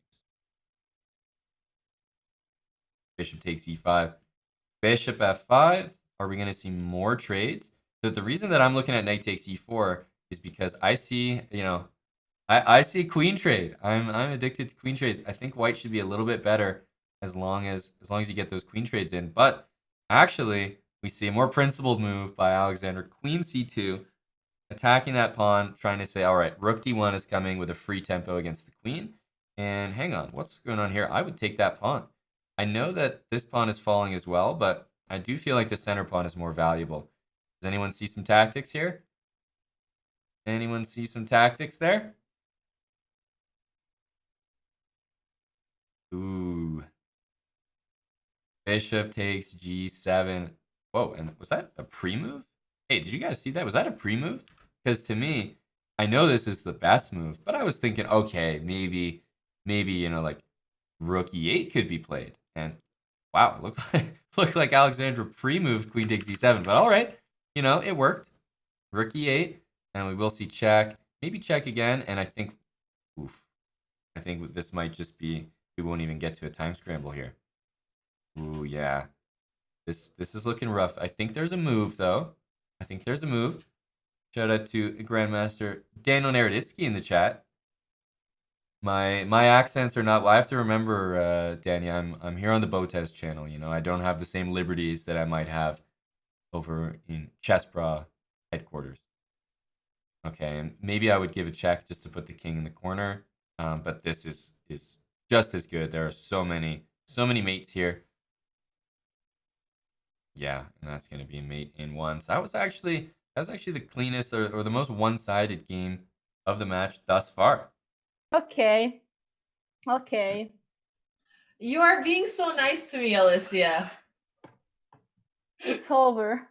[SPEAKER 1] Bishop takes E5. Bishop F5. Are we going to see more trades? So the reason that I'm looking at knight takes E4 is because I see, I see queen trade. I'm addicted to queen trades. I think white should be a little bit better as long as you get those queen trades in. But actually, we see a more principled move by Alexandra. Queen c2, attacking that pawn, trying to say, all right, rook d1 is coming with a free tempo against the queen. And hang on, what's going on here? I would take that pawn. I know that this pawn is falling as well, but I do feel like the center pawn is more valuable. Does anyone see some tactics here? Anyone see some tactics there? Ooh. Bishop takes g7. Whoa, and was that a pre-move? Hey, did you guys see that? Was that a pre-move? Because to me, I know this is the best move, but I was thinking, okay, maybe, like rook e8 could be played. And wow, it looked like Alexandra pre-moved queen takes e7. But all right, it worked. Rook e8, and we will see check. Maybe check again, and I think this might just be, we won't even get to a time scramble here. Ooh, yeah. This is looking rough. I think there's a move, though. Shout out to Grandmaster Daniel Naroditsky in the chat. My accents are not. Well, I have to remember, Danny. I'm here on the Botez channel. I don't have the same liberties that I might have over in Chessbra headquarters. Okay, and maybe I would give a check just to put the king in the corner. But this is just as good. There are so many mates here. Yeah, and that's gonna be a mate in one. So that was actually the cleanest or the most one-sided game of the match thus far.
[SPEAKER 3] Okay.
[SPEAKER 2] You are being so nice to me, Alicia.
[SPEAKER 3] It's over.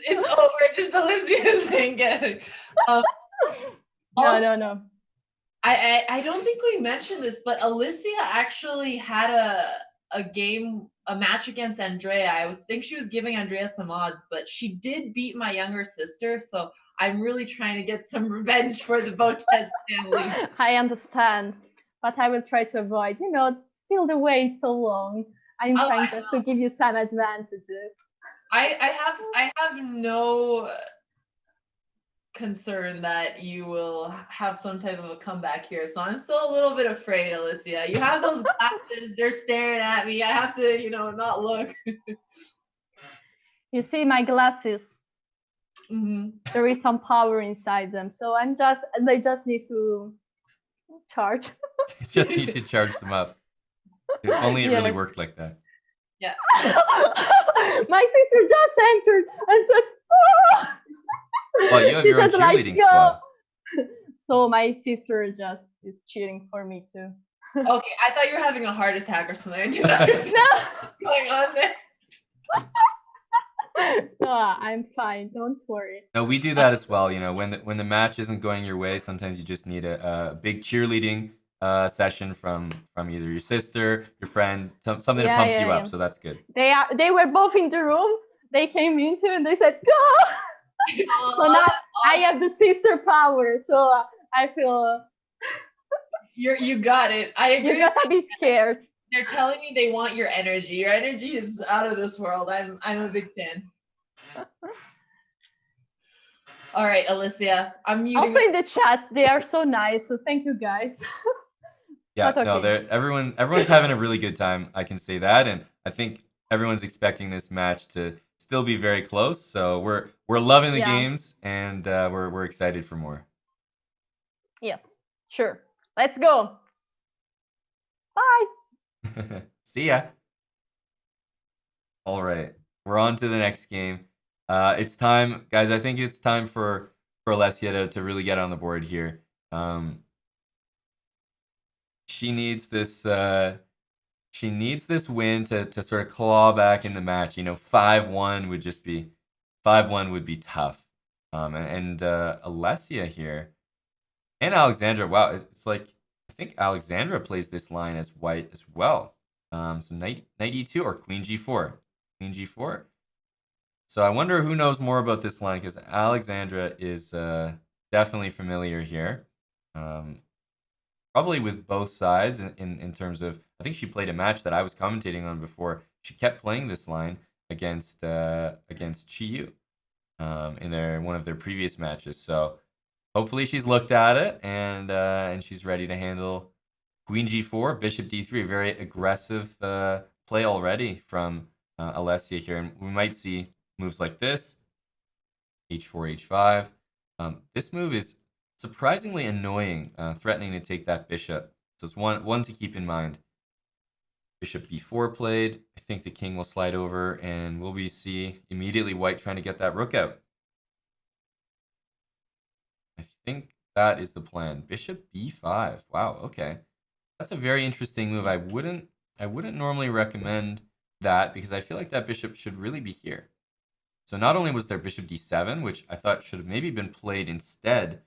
[SPEAKER 2] It's over. Just Alicia saying it.
[SPEAKER 3] No.
[SPEAKER 2] I don't think we mentioned this, but Alicia actually had a match against Andrea. I think she was giving Andrea some odds, but she did beat my younger sister, so I'm really trying to get some revenge for the Botez family.
[SPEAKER 3] I understand, but I will try to avoid. Still the way is so long. I'm trying just to give you some advantages.
[SPEAKER 2] I have no concern that you will have some type of a comeback here, so I'm still a little bit afraid, Alicia. You have those glasses, they're staring at me. I have to, not look.
[SPEAKER 3] You see my glasses?
[SPEAKER 2] Mm-hmm.
[SPEAKER 3] There is some power inside them, so they just need to charge.
[SPEAKER 1] Just need to charge them up. If only it really worked like that.
[SPEAKER 2] Yeah.
[SPEAKER 3] My sister just entered and said, "Oh!"
[SPEAKER 1] Well, you have your own cheerleading squad.
[SPEAKER 3] So my sister just is cheering for me too.
[SPEAKER 2] Okay, I thought you were having a heart attack or something. I don't understand what's going on there.
[SPEAKER 3] No, I'm fine. Don't worry.
[SPEAKER 1] No, we do that as well. When the match isn't going your way, sometimes you just need a big cheerleading session from either your sister, your friend, something to pump you up. So that's good.
[SPEAKER 3] They were both in the room. They came into and they said, "Go!" So now I have the sister power. So I feel
[SPEAKER 2] you got it. I agree.
[SPEAKER 3] You gotta be scared.
[SPEAKER 2] They're telling me they want your energy. Your energy is out of this world. I'm a big fan. All right, Alicia, I'm muting.
[SPEAKER 3] Also in the chat, they are so nice. So thank you guys.
[SPEAKER 1] Yeah, no, everyone's having a really good time. I can say that, and I think everyone's expecting this match to still be very close. So we're loving the games, and we're excited for more.
[SPEAKER 3] Yes, sure. Let's go. Bye.
[SPEAKER 1] See ya. All right, we're on to the next game. It's time, guys. I think it's time for Alessia to really get on the board here. She needs this. She needs this win to sort of claw back in the match. 5-1 would just be 5-1 would be tough. And Alessia here and Alexandra. Wow, it's like I think Alexandra plays this line as white as well. So knight e2 or queen g4. Queen g4. So I wonder who knows more about this line, because Alexandra is definitely familiar here. Probably with both sides in terms of, I think she played a match that I was commentating on before. She kept playing this line against Chi Yu in one of their previous matches. So hopefully she's looked at it and she's ready to handle Queen g4, bishop d3, very aggressive play already from Alessia here. And we might see moves like this, h4, h5. This move is surprisingly annoying, threatening to take that bishop. So it's one to keep in mind. Bishop b4 played. I think the king will slide over, and will we see immediately white trying to get that rook out? I think that is the plan. Bishop b5. Wow, okay. That's a very interesting move. I wouldn't normally recommend that because I feel like that bishop should really be here. So not only was there bishop d7, which I thought should have maybe been played instead,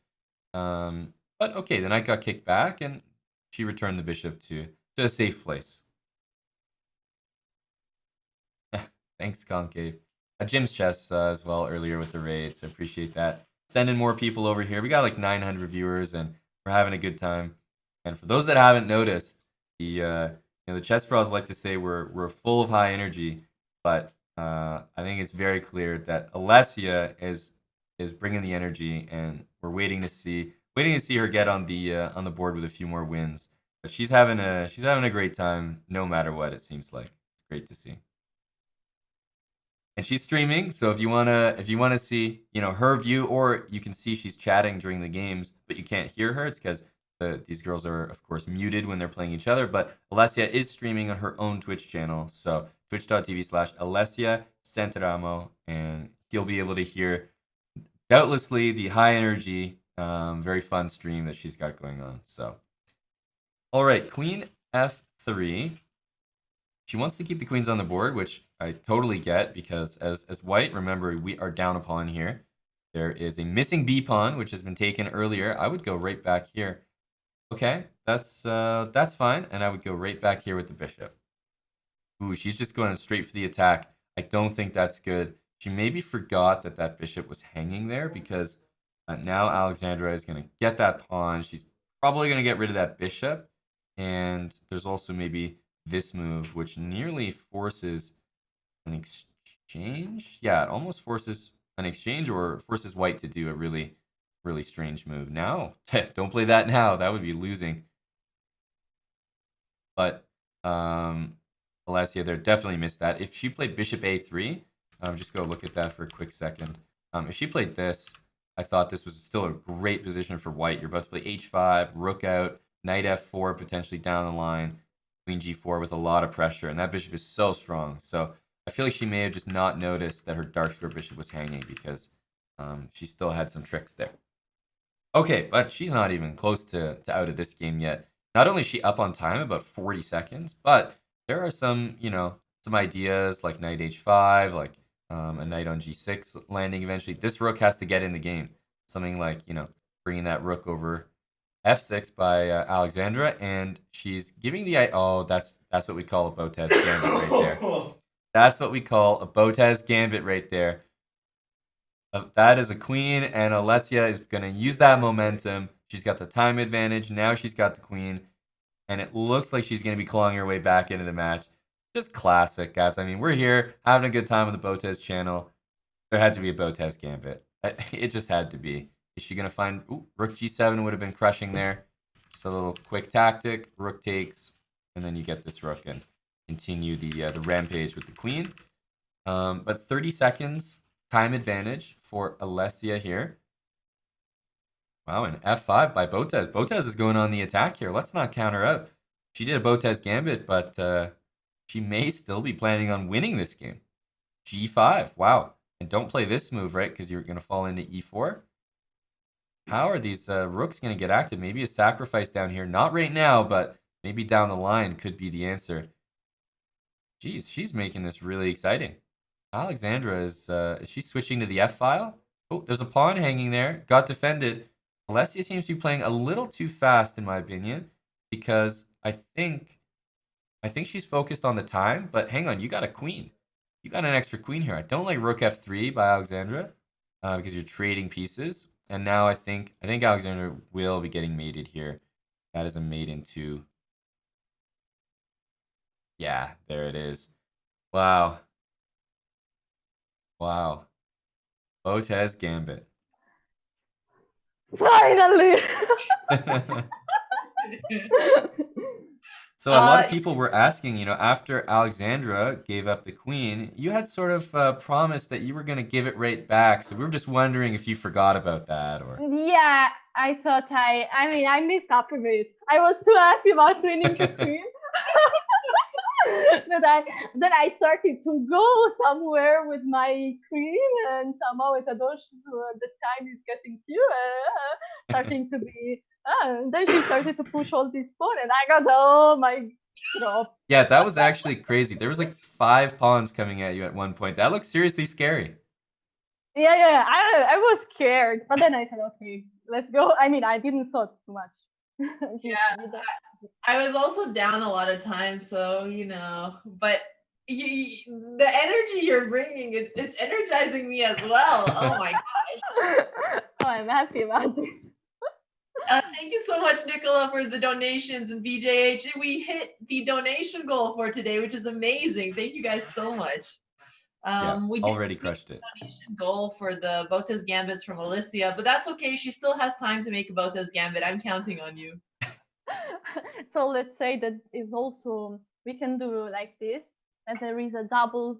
[SPEAKER 1] but okay, the knight got kicked back and she returned the bishop to a safe place. Thanks, Concave. Jim's chess as well earlier with the raids. I appreciate that. Sending more people over here. We got like 900 viewers and we're having a good time. And for those that haven't noticed, the chess pros like to say we're full of high energy, but I think it's very clear that Alessia is bringing the energy, and we're waiting to see her get on the board with a few more wins. But she's having a great time no matter what. It seems like it's great to see. And she's streaming, so if you wanna see her view, or you can see she's chatting during the games, but you can't hear her, it's because these girls are of course muted when they're playing each other. But Alessia is streaming on her own Twitch channel, so twitch.tv/Alessia Santeramo, and you'll be able to hear doubtlessly the high energy, very fun stream that she's got going on. So, all right, Queen f3. She wants to keep the queens on the board, which I totally get, because as white, remember, we are down a pawn here. There is a missing b pawn, which has been taken earlier. I would go right back here. Okay, that's fine, and I would go right back here with the bishop. Ooh, she's just going straight for the attack. I don't think that's good. She maybe forgot that bishop was hanging there, because now Alexandra is going to get that pawn. She's probably going to get rid of that bishop, and there's also maybe this move, which nearly forces an exchange. Yeah, it almost forces an exchange, or forces white to do a really, really strange move. Now, don't play that now. That would be losing. But Alessia there definitely missed that. If she played bishop a3, just go look at that for a quick second. If she played this, I thought this was still a great position for white. You're about to play h5, rook out, knight f4, potentially down the line, queen g4 with a lot of pressure, and that bishop is so strong. So I feel like she may have just not noticed that her dark square bishop was hanging, because she still had some tricks there. Okay, but she's not even close to out of this game yet. Not only is she up on time, about 40 seconds, but there are some ideas like knight h5, like a knight on g6 landing eventually. This rook has to get in the game. Something like, bringing that rook over f6 by Alexandra, and she's giving the... Oh, that's what we call a Botez gambit right there. That's what we call a Botez gambit right there. That is a queen, and Alessia is going to use that momentum. She's got the time advantage. Now she's got the queen, and it looks like she's going to be clawing her way back into the match. Just classic, guys. I mean, we're here having a good time on the Botez channel. There had to be a Botez gambit. It just had to be. Is she going to find... Ooh, rook g7 would have been crushing there. Just a little quick tactic. Rook takes, and then you get this rook and continue the rampage with the queen. But 30 seconds time advantage for Alessia here. Wow, and f5 by Botez. Botez is going on the attack here. Let's not count her out. She did a Botez gambit, but she may still be planning on winning this game. g5. Wow. And don't play this move, right? Because you're going to fall into e4. How are these rooks going to get active? Maybe a sacrifice down here. Not right now, but maybe down the line could be the answer. Geez, she's making this really exciting. Alexandra is she switching to the f file? Oh, there's a pawn hanging there. Got defended. Alessia seems to be playing a little too fast, in my opinion, because I think she's focused on the time. But hang on, you got a queen. You got an extra queen here. I don't like rook f3 by Alexandra because you're trading pieces. And now I think Alexandra will be getting mated here. That is a mate in 2. Yeah, there it is. Wow. Wow. Botez gambit.
[SPEAKER 3] Finally!
[SPEAKER 1] So a lot of people were asking, after Alexandra gave up the queen, you had sort of promised that you were going to give it right back. So we were just wondering if you forgot about that or.
[SPEAKER 3] Yeah, I thought I missed up a bit. I was so happy about winning the queen. that I started to go somewhere with my queen, and somehow I said, "Oh, the time is getting few, starting to be." Then she started to push all this pawn, and I got, oh my drop.
[SPEAKER 1] Yeah, that was actually crazy. There was like 5 pawns coming at you at one point. That looked seriously scary.
[SPEAKER 3] Yeah. I was scared, but then I said, "Okay, let's go." I mean, I didn't thought too much.
[SPEAKER 2] I was also down a lot of times, so but the energy you're bringing, it's energizing me as well. Oh my gosh!
[SPEAKER 3] Oh, I'm happy about this.
[SPEAKER 2] Thank you so much, Nicola, for the donations and BJH. We hit the donation goal for today, which is amazing. Thank you guys so much. We
[SPEAKER 1] already crushed it.
[SPEAKER 2] Donation goal for the Botez Gambits from Alicia, but that's okay. She still has time to make a Botez Gambit. I'm counting on you.
[SPEAKER 3] So let's say that is also, we can do like this, that there is a double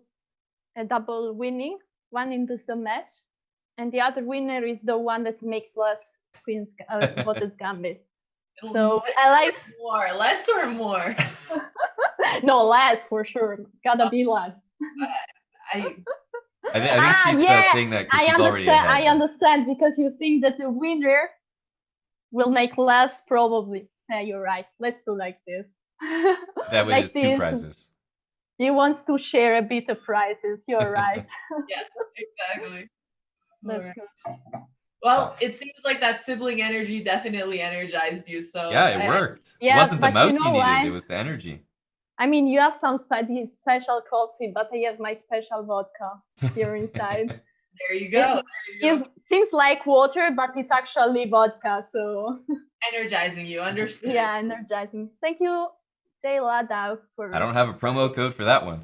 [SPEAKER 3] winning, one in the match, and the other winner is the one that makes less queens Botez Gambit. So I like
[SPEAKER 2] less or more.
[SPEAKER 3] No, less for sure. Gotta be less.
[SPEAKER 1] I think she's saying that because she's already ahead.
[SPEAKER 3] I understand, because you think that the winner will make less, probably. Yeah, you're right. Let's do like this.
[SPEAKER 1] That way, like 2 prizes.
[SPEAKER 3] He wants to share a bit of prizes. You're right.
[SPEAKER 2] Yeah, exactly.
[SPEAKER 3] That's good.
[SPEAKER 2] Well, it seems like that sibling energy definitely energized you. So
[SPEAKER 1] yeah, it worked. It wasn't the mouse you needed; it was the energy.
[SPEAKER 3] I mean, you have some special coffee, but I have my special vodka here inside.
[SPEAKER 2] There you go.
[SPEAKER 3] It seems like water, but it's actually vodka. So
[SPEAKER 2] energizing you, understand?
[SPEAKER 3] Yeah, energizing. Thank you, Jay Lada, for.
[SPEAKER 1] I don't have a promo code for that one.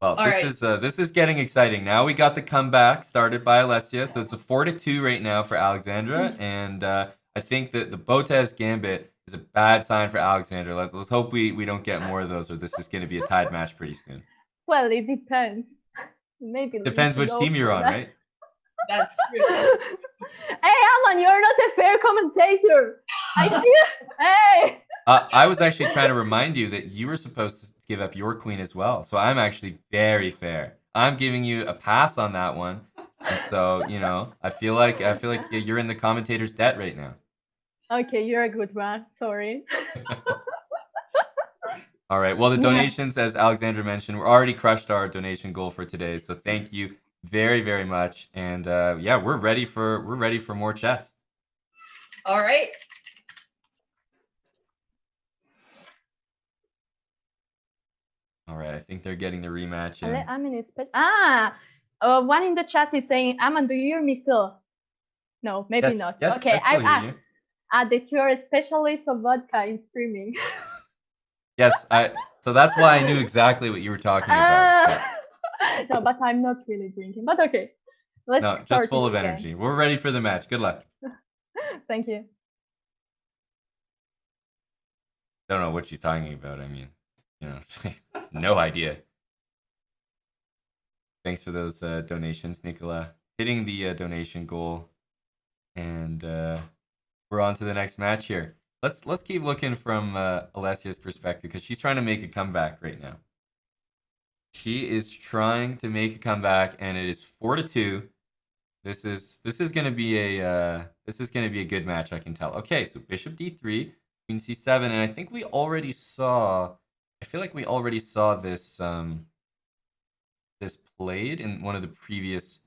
[SPEAKER 1] Well, this is getting exciting. Now we got the comeback started by Alessia, so it's a 4-2 right now for Alexandra, and I think that the Botez Gambit is a bad sign for Alexandra. Let's hope we don't get more of those, or this is going to be a tied match pretty soon.
[SPEAKER 3] Well, it depends. Maybe
[SPEAKER 1] depends which team you're on, right?
[SPEAKER 2] That's true.
[SPEAKER 3] Hey, Alan, you're not a fair commentator. I feel. Hey.
[SPEAKER 1] I was actually trying to remind you that you were supposed to give up your queen as well. So I'm actually very fair. I'm giving you a pass on that one. And so, I feel like you're in the commentator's debt right now.
[SPEAKER 3] Okay, you're a good one. Sorry.
[SPEAKER 1] All right. Well, the donations, as Alexandra mentioned, we already crushed our donation goal for today. So thank you very, very much. And we're ready for more chess.
[SPEAKER 2] All right.
[SPEAKER 1] All right, I think they're getting the rematch in.
[SPEAKER 3] One in the chat is saying, Aman, do you hear me still? No, maybe not.
[SPEAKER 1] Yes,
[SPEAKER 3] okay,
[SPEAKER 1] I hear you.
[SPEAKER 3] That you're a specialist of vodka in streaming.
[SPEAKER 1] Yes, so that's why I knew exactly what you were talking about.
[SPEAKER 3] No, but I'm not really drinking. But okay,
[SPEAKER 1] let's just full of energy. We're ready for the match. Good luck.
[SPEAKER 3] Thank you.
[SPEAKER 1] Don't know what she's talking about. I mean, no idea. Thanks for those donations, Nicola. Hitting the donation goal, and we're on to the next match here. Let's keep looking from Alessia's perspective, because she's trying to make a comeback right now. She is trying to make a comeback, and it is 4-2. This is gonna be a good match, I can tell. Okay, so Bishop D3, Queen C7, and I think we already saw. I feel like we already saw this this played in one of the previous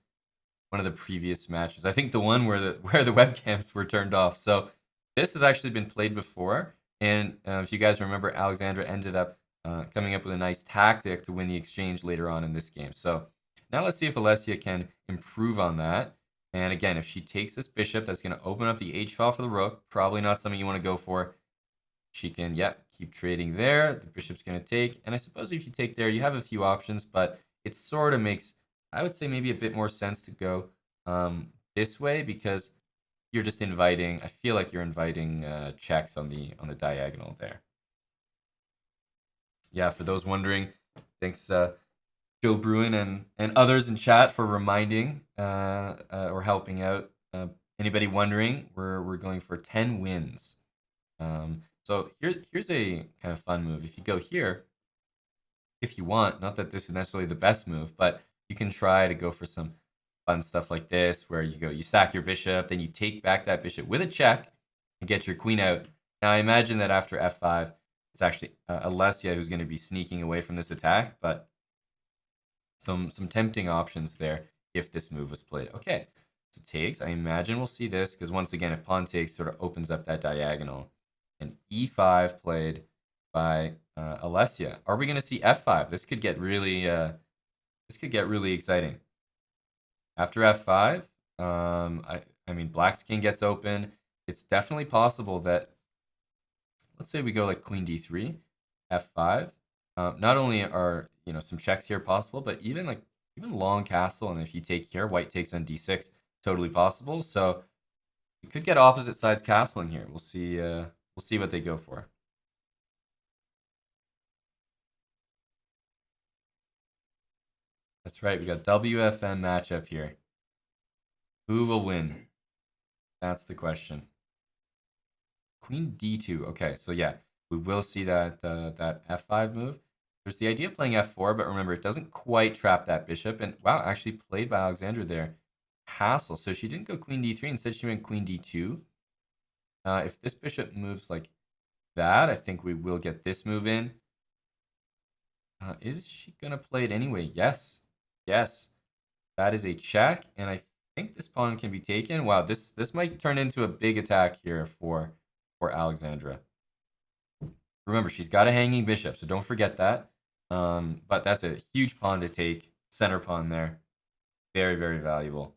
[SPEAKER 1] matches. I think the one where the webcams were turned off. So this has actually been played before, and if you guys remember, Alexandra ended up coming up with a nice tactic to win the exchange later on in this game. So now let's see if Alessia can improve on that. And again, if she takes this bishop, that's going to open up the h file for the rook. Probably not something you want to go for. She can, keep trading there. The bishop's going to take. And I suppose if you take there, you have a few options, but it sort of makes, I would say, maybe a bit more sense to go this way, because you're just inviting. I feel like you're inviting checks on the diagonal there. Yeah, for those wondering, thanks Joe Bruin and others in chat for reminding or helping out. Anybody wondering, we're going for 10 wins. So here's a kind of fun move. If you go here, if you want, not that this is necessarily the best move, but you can try to go for some fun stuff like this, where you sack your bishop, then you take back that bishop with a check and get your queen out. Now I imagine that after f5, it's actually Alessia who's going to be sneaking away from this attack, but some tempting options there if this move was played. Okay, so takes. I imagine we'll see this because once again, if pawn takes, sort of opens up that diagonal. And e5 played by Alessia. Are we going to see f5? This could get really exciting. After f5, I mean black's king gets open. It's definitely possible that, let's say we go like queen d3, f5. Not only are some checks here possible, but even long castle, and if you take here, white takes on d6, totally possible. So you could get opposite sides castling here. We'll see. We'll see what they go for. That's right. We got WFM matchup here. Who will win? That's the question. Queen d2. Okay, so yeah, we will see that that f5 move. There's the idea of playing f4, but remember, it doesn't quite trap that bishop. And wow, actually played by Alexandra there. Castle. So she didn't go queen d3. Instead, she went queen d2. If this bishop moves like that, I think we will get this move in. Is she going to play it anyway? Yes. Yes. That is a check, and I think this pawn can be taken. Wow, this might turn into a big attack here for Alexandra. Remember, she's got a hanging bishop, so don't forget that. But that's a huge pawn to take. Center pawn there. Very, very valuable.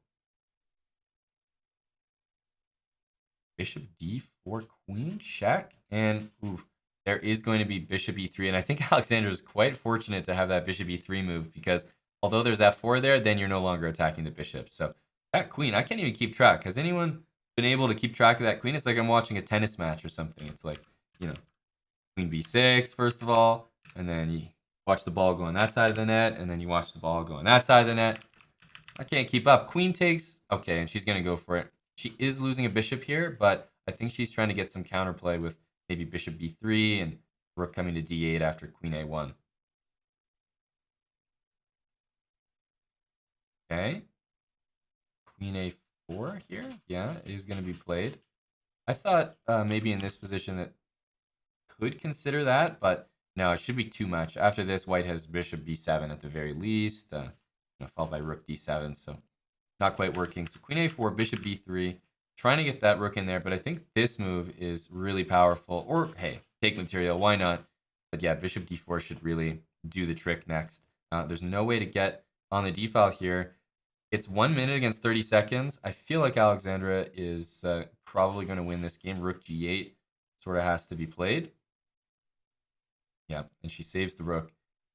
[SPEAKER 1] Bishop d4, queen, check. And ooh, there is going to be bishop e3. And I think Alexandra is quite fortunate to have that bishop e3 move, because although there's f4 there, then you're no longer attacking the bishop. So that queen, I can't even keep track. Has anyone been able to keep track of that queen? It's like I'm watching a tennis match or something. It's like, queen b6, first of all, and then you watch the ball go on that side of the net, and then you watch the ball go on that side of the net. I can't keep up. Queen takes. Okay, and she's going to go for it. She is losing a bishop here, but I think she's trying to get some counterplay with maybe bishop b3 and rook coming to d8 after queen a1. Okay. Queen a4 here. Yeah, is going to be played. I thought maybe in this position that could consider that, but no, it should be too much. After this, white has bishop b7 at the very least, followed by rook d7, so not quite working. So queen a4, bishop b3, trying to get that rook in there, but I think this move is really powerful. Or, hey, take material, why not? But yeah, bishop d4 should really do the trick next. There's no way to get on the d-file here. It's 1 minute against 30 seconds. I feel like Alexandra is probably going to win this game. Rook g8 sort of has to be played. Yeah, and she saves the rook.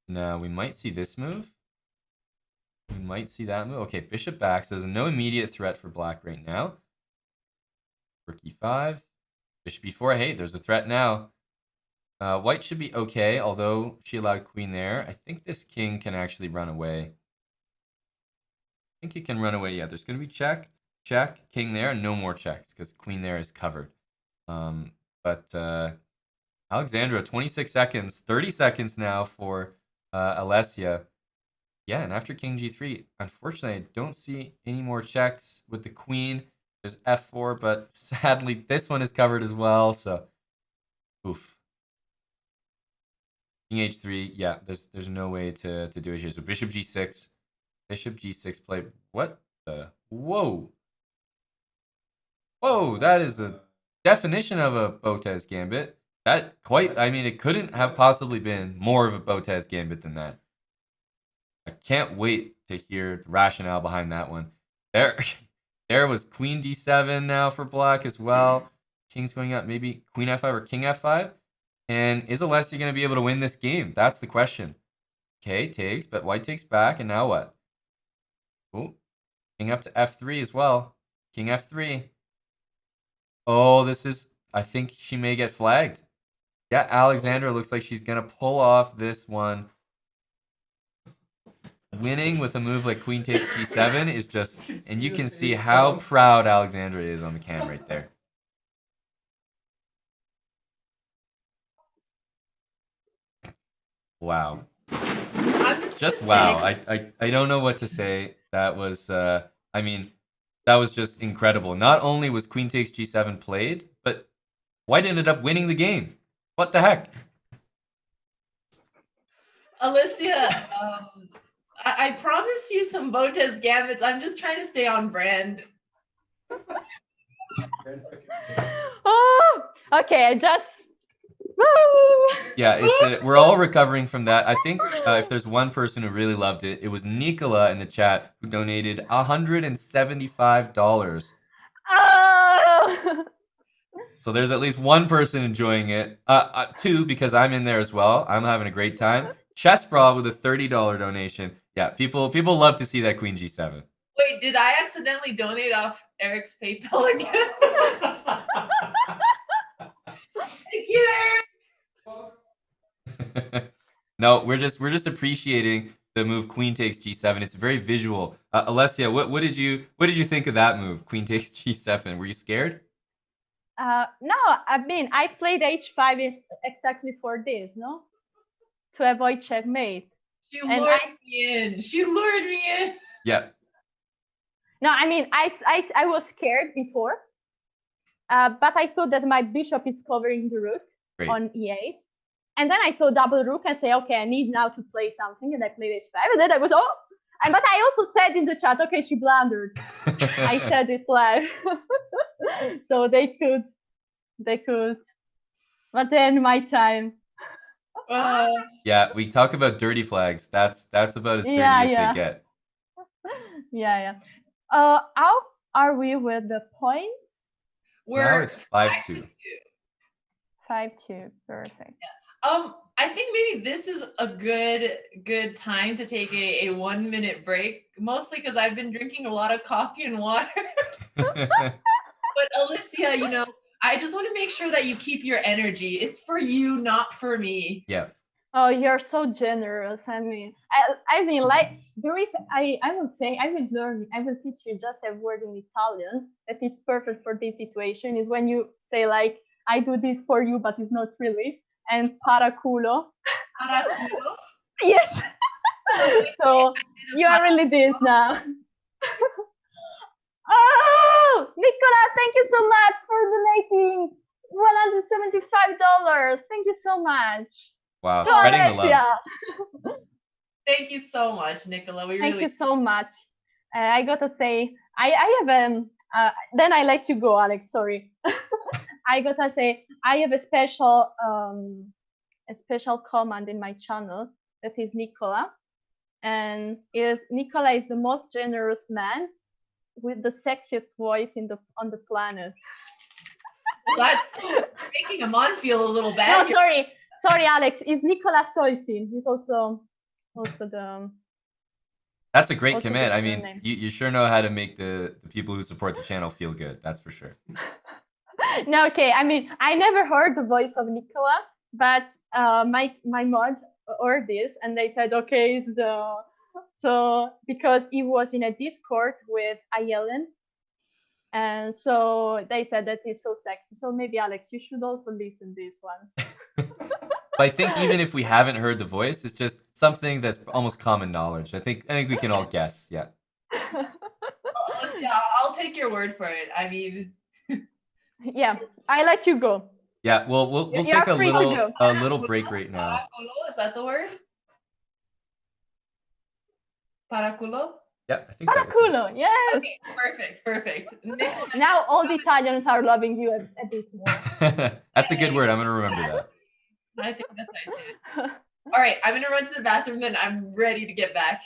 [SPEAKER 1] Now, we might see this move. We might see that move. Okay, bishop back. So there's no immediate threat for black right now. Rook e5. Bishop e4. Hey, there's a threat now. White should be okay, although she allowed queen there. I think this king can actually run away. I think it can run away. Yeah, there's going to be check, check, king there, and no more checks because queen there is covered. But Alexandra, 26 seconds, 30 seconds now for Alessia. Yeah, and after king g3, unfortunately, I don't see any more checks with the queen. There's f4, but sadly, this one is covered as well, so oof. King h3, yeah, there's no way to do it here. So bishop g6, bishop g6 play. What the? Whoa. Whoa, that is the definition of a Botez gambit. I mean, it couldn't have possibly been more of a Botez gambit than that. I can't wait to hear the rationale behind that one. There was queen d7 now for black as well. King's going up, maybe queen f5 or king f5. And is Alessia going to be able to win this game? That's the question. Okay, takes, but white takes back, and now what? Oh, king up to f3 as well. King f3. Oh, this is. I think she may get flagged. Yeah, Alexandra looks like she's gonna pull off this one. Winning with a move like Queen takes G7 is just, and you can see how proud Alexandra is on the cam right there. Wow.
[SPEAKER 2] I'm
[SPEAKER 1] Just
[SPEAKER 2] gonna
[SPEAKER 1] wow.
[SPEAKER 2] say-
[SPEAKER 1] I don't know what to say. That was I mean, that was just incredible. Not only was Queen takes G7 played, but White ended up winning the game. What the heck?
[SPEAKER 2] Alicia, I promised you some Botez gambits. I'm just trying to stay on brand.
[SPEAKER 3] Oh, okay. I just. Woo!
[SPEAKER 1] Yeah, it's we're all recovering from that. I think if there's one person who really loved it, it was Nicola in the chat who donated $175.
[SPEAKER 3] Oh!
[SPEAKER 1] So there's at least one person enjoying it. Two, because I'm in there as well. I'm having a great time. Chessbra with a $30 donation. Yeah, people love to see that Queen G7.
[SPEAKER 2] Wait, did I accidentally donate off Eric's PayPal again? Thank you, Eric.
[SPEAKER 1] No, we're just appreciating the move Queen takes G7. It's very visual. Alessia, what did you think of that move? Queen takes G7. Were you scared?
[SPEAKER 3] No, I mean, I played H5 is exactly for this, no? To avoid checkmate.
[SPEAKER 2] She
[SPEAKER 3] And
[SPEAKER 2] lured me in. She lured me in.
[SPEAKER 1] Yeah.
[SPEAKER 3] No, I mean, I was scared before, but I saw that my bishop is covering the rook
[SPEAKER 1] Great.
[SPEAKER 3] on E8. And then I saw double rook and say, okay, I need now to play something. And I played H5. And then I was, oh! And, but I also said in the chat, okay, she blundered. I said it live. So they could. But then my time.
[SPEAKER 1] Yeah, we talk about dirty flags. That's about as dirty as they get.
[SPEAKER 3] Yeah. How are we with the points?
[SPEAKER 1] Now it's 5-2.
[SPEAKER 3] 5-2, perfect.
[SPEAKER 2] Yeah. I think maybe this is a good time to take a 1 minute break, mostly because I've been drinking a lot of coffee and water. But Alicia, you know, I just want to make sure that you keep your energy. It's for you, not for me.
[SPEAKER 1] Yeah.
[SPEAKER 3] Oh, you're so generous. I mean, like there is. I will say I will learn. I will teach you just a word in Italian that is perfect for this situation. Is when you say like, I do this for you, but it's not really. And paraculo.
[SPEAKER 2] Paraculo?
[SPEAKER 3] Yes. So you are really this now. Oh, Nicola, thank you so much for donating $175. Thank you so much.
[SPEAKER 1] Wow, spreading the love.
[SPEAKER 2] Thank you so much, Nicola.
[SPEAKER 3] Thank you so much. I gotta say, I have then I let you go, Alex. Sorry. I gotta say, I have a special command in my channel that is Nicola, and Nicola is the most generous man with the sexiest voice on the planet.
[SPEAKER 2] That's making Amon feel a little bad.
[SPEAKER 3] No, sorry, Alex. It's Nicola Stoicin. He's also the.
[SPEAKER 1] That's a great command. I mean, you sure know how to make the people who support the channel feel good. That's for sure.
[SPEAKER 3] No, okay. I mean, I never heard the voice of Nicola, but my mod heard this, and they said, okay, so because he was in a Discord with Ayelen, and so they said that he's so sexy. So maybe Alex, you should also listen to this once.
[SPEAKER 1] But I think even if we haven't heard the voice, it's just something that's almost common knowledge. I think we can all guess. Yeah.
[SPEAKER 2] Yeah, I'll take your word for it. I mean.
[SPEAKER 3] Yeah, I let you go.
[SPEAKER 1] Yeah, well, we'll take a little break right now.
[SPEAKER 2] Paraculo, is that the word? Paraculo?
[SPEAKER 1] Yeah, I think
[SPEAKER 3] Paraculo, yes.
[SPEAKER 2] Okay, perfect. Nicola,
[SPEAKER 3] now all the Italians are loving you a bit more.
[SPEAKER 1] That's a good word. I'm gonna remember that.
[SPEAKER 2] I think that's nice. All right, I'm gonna run to the bathroom. Then I'm ready to get back.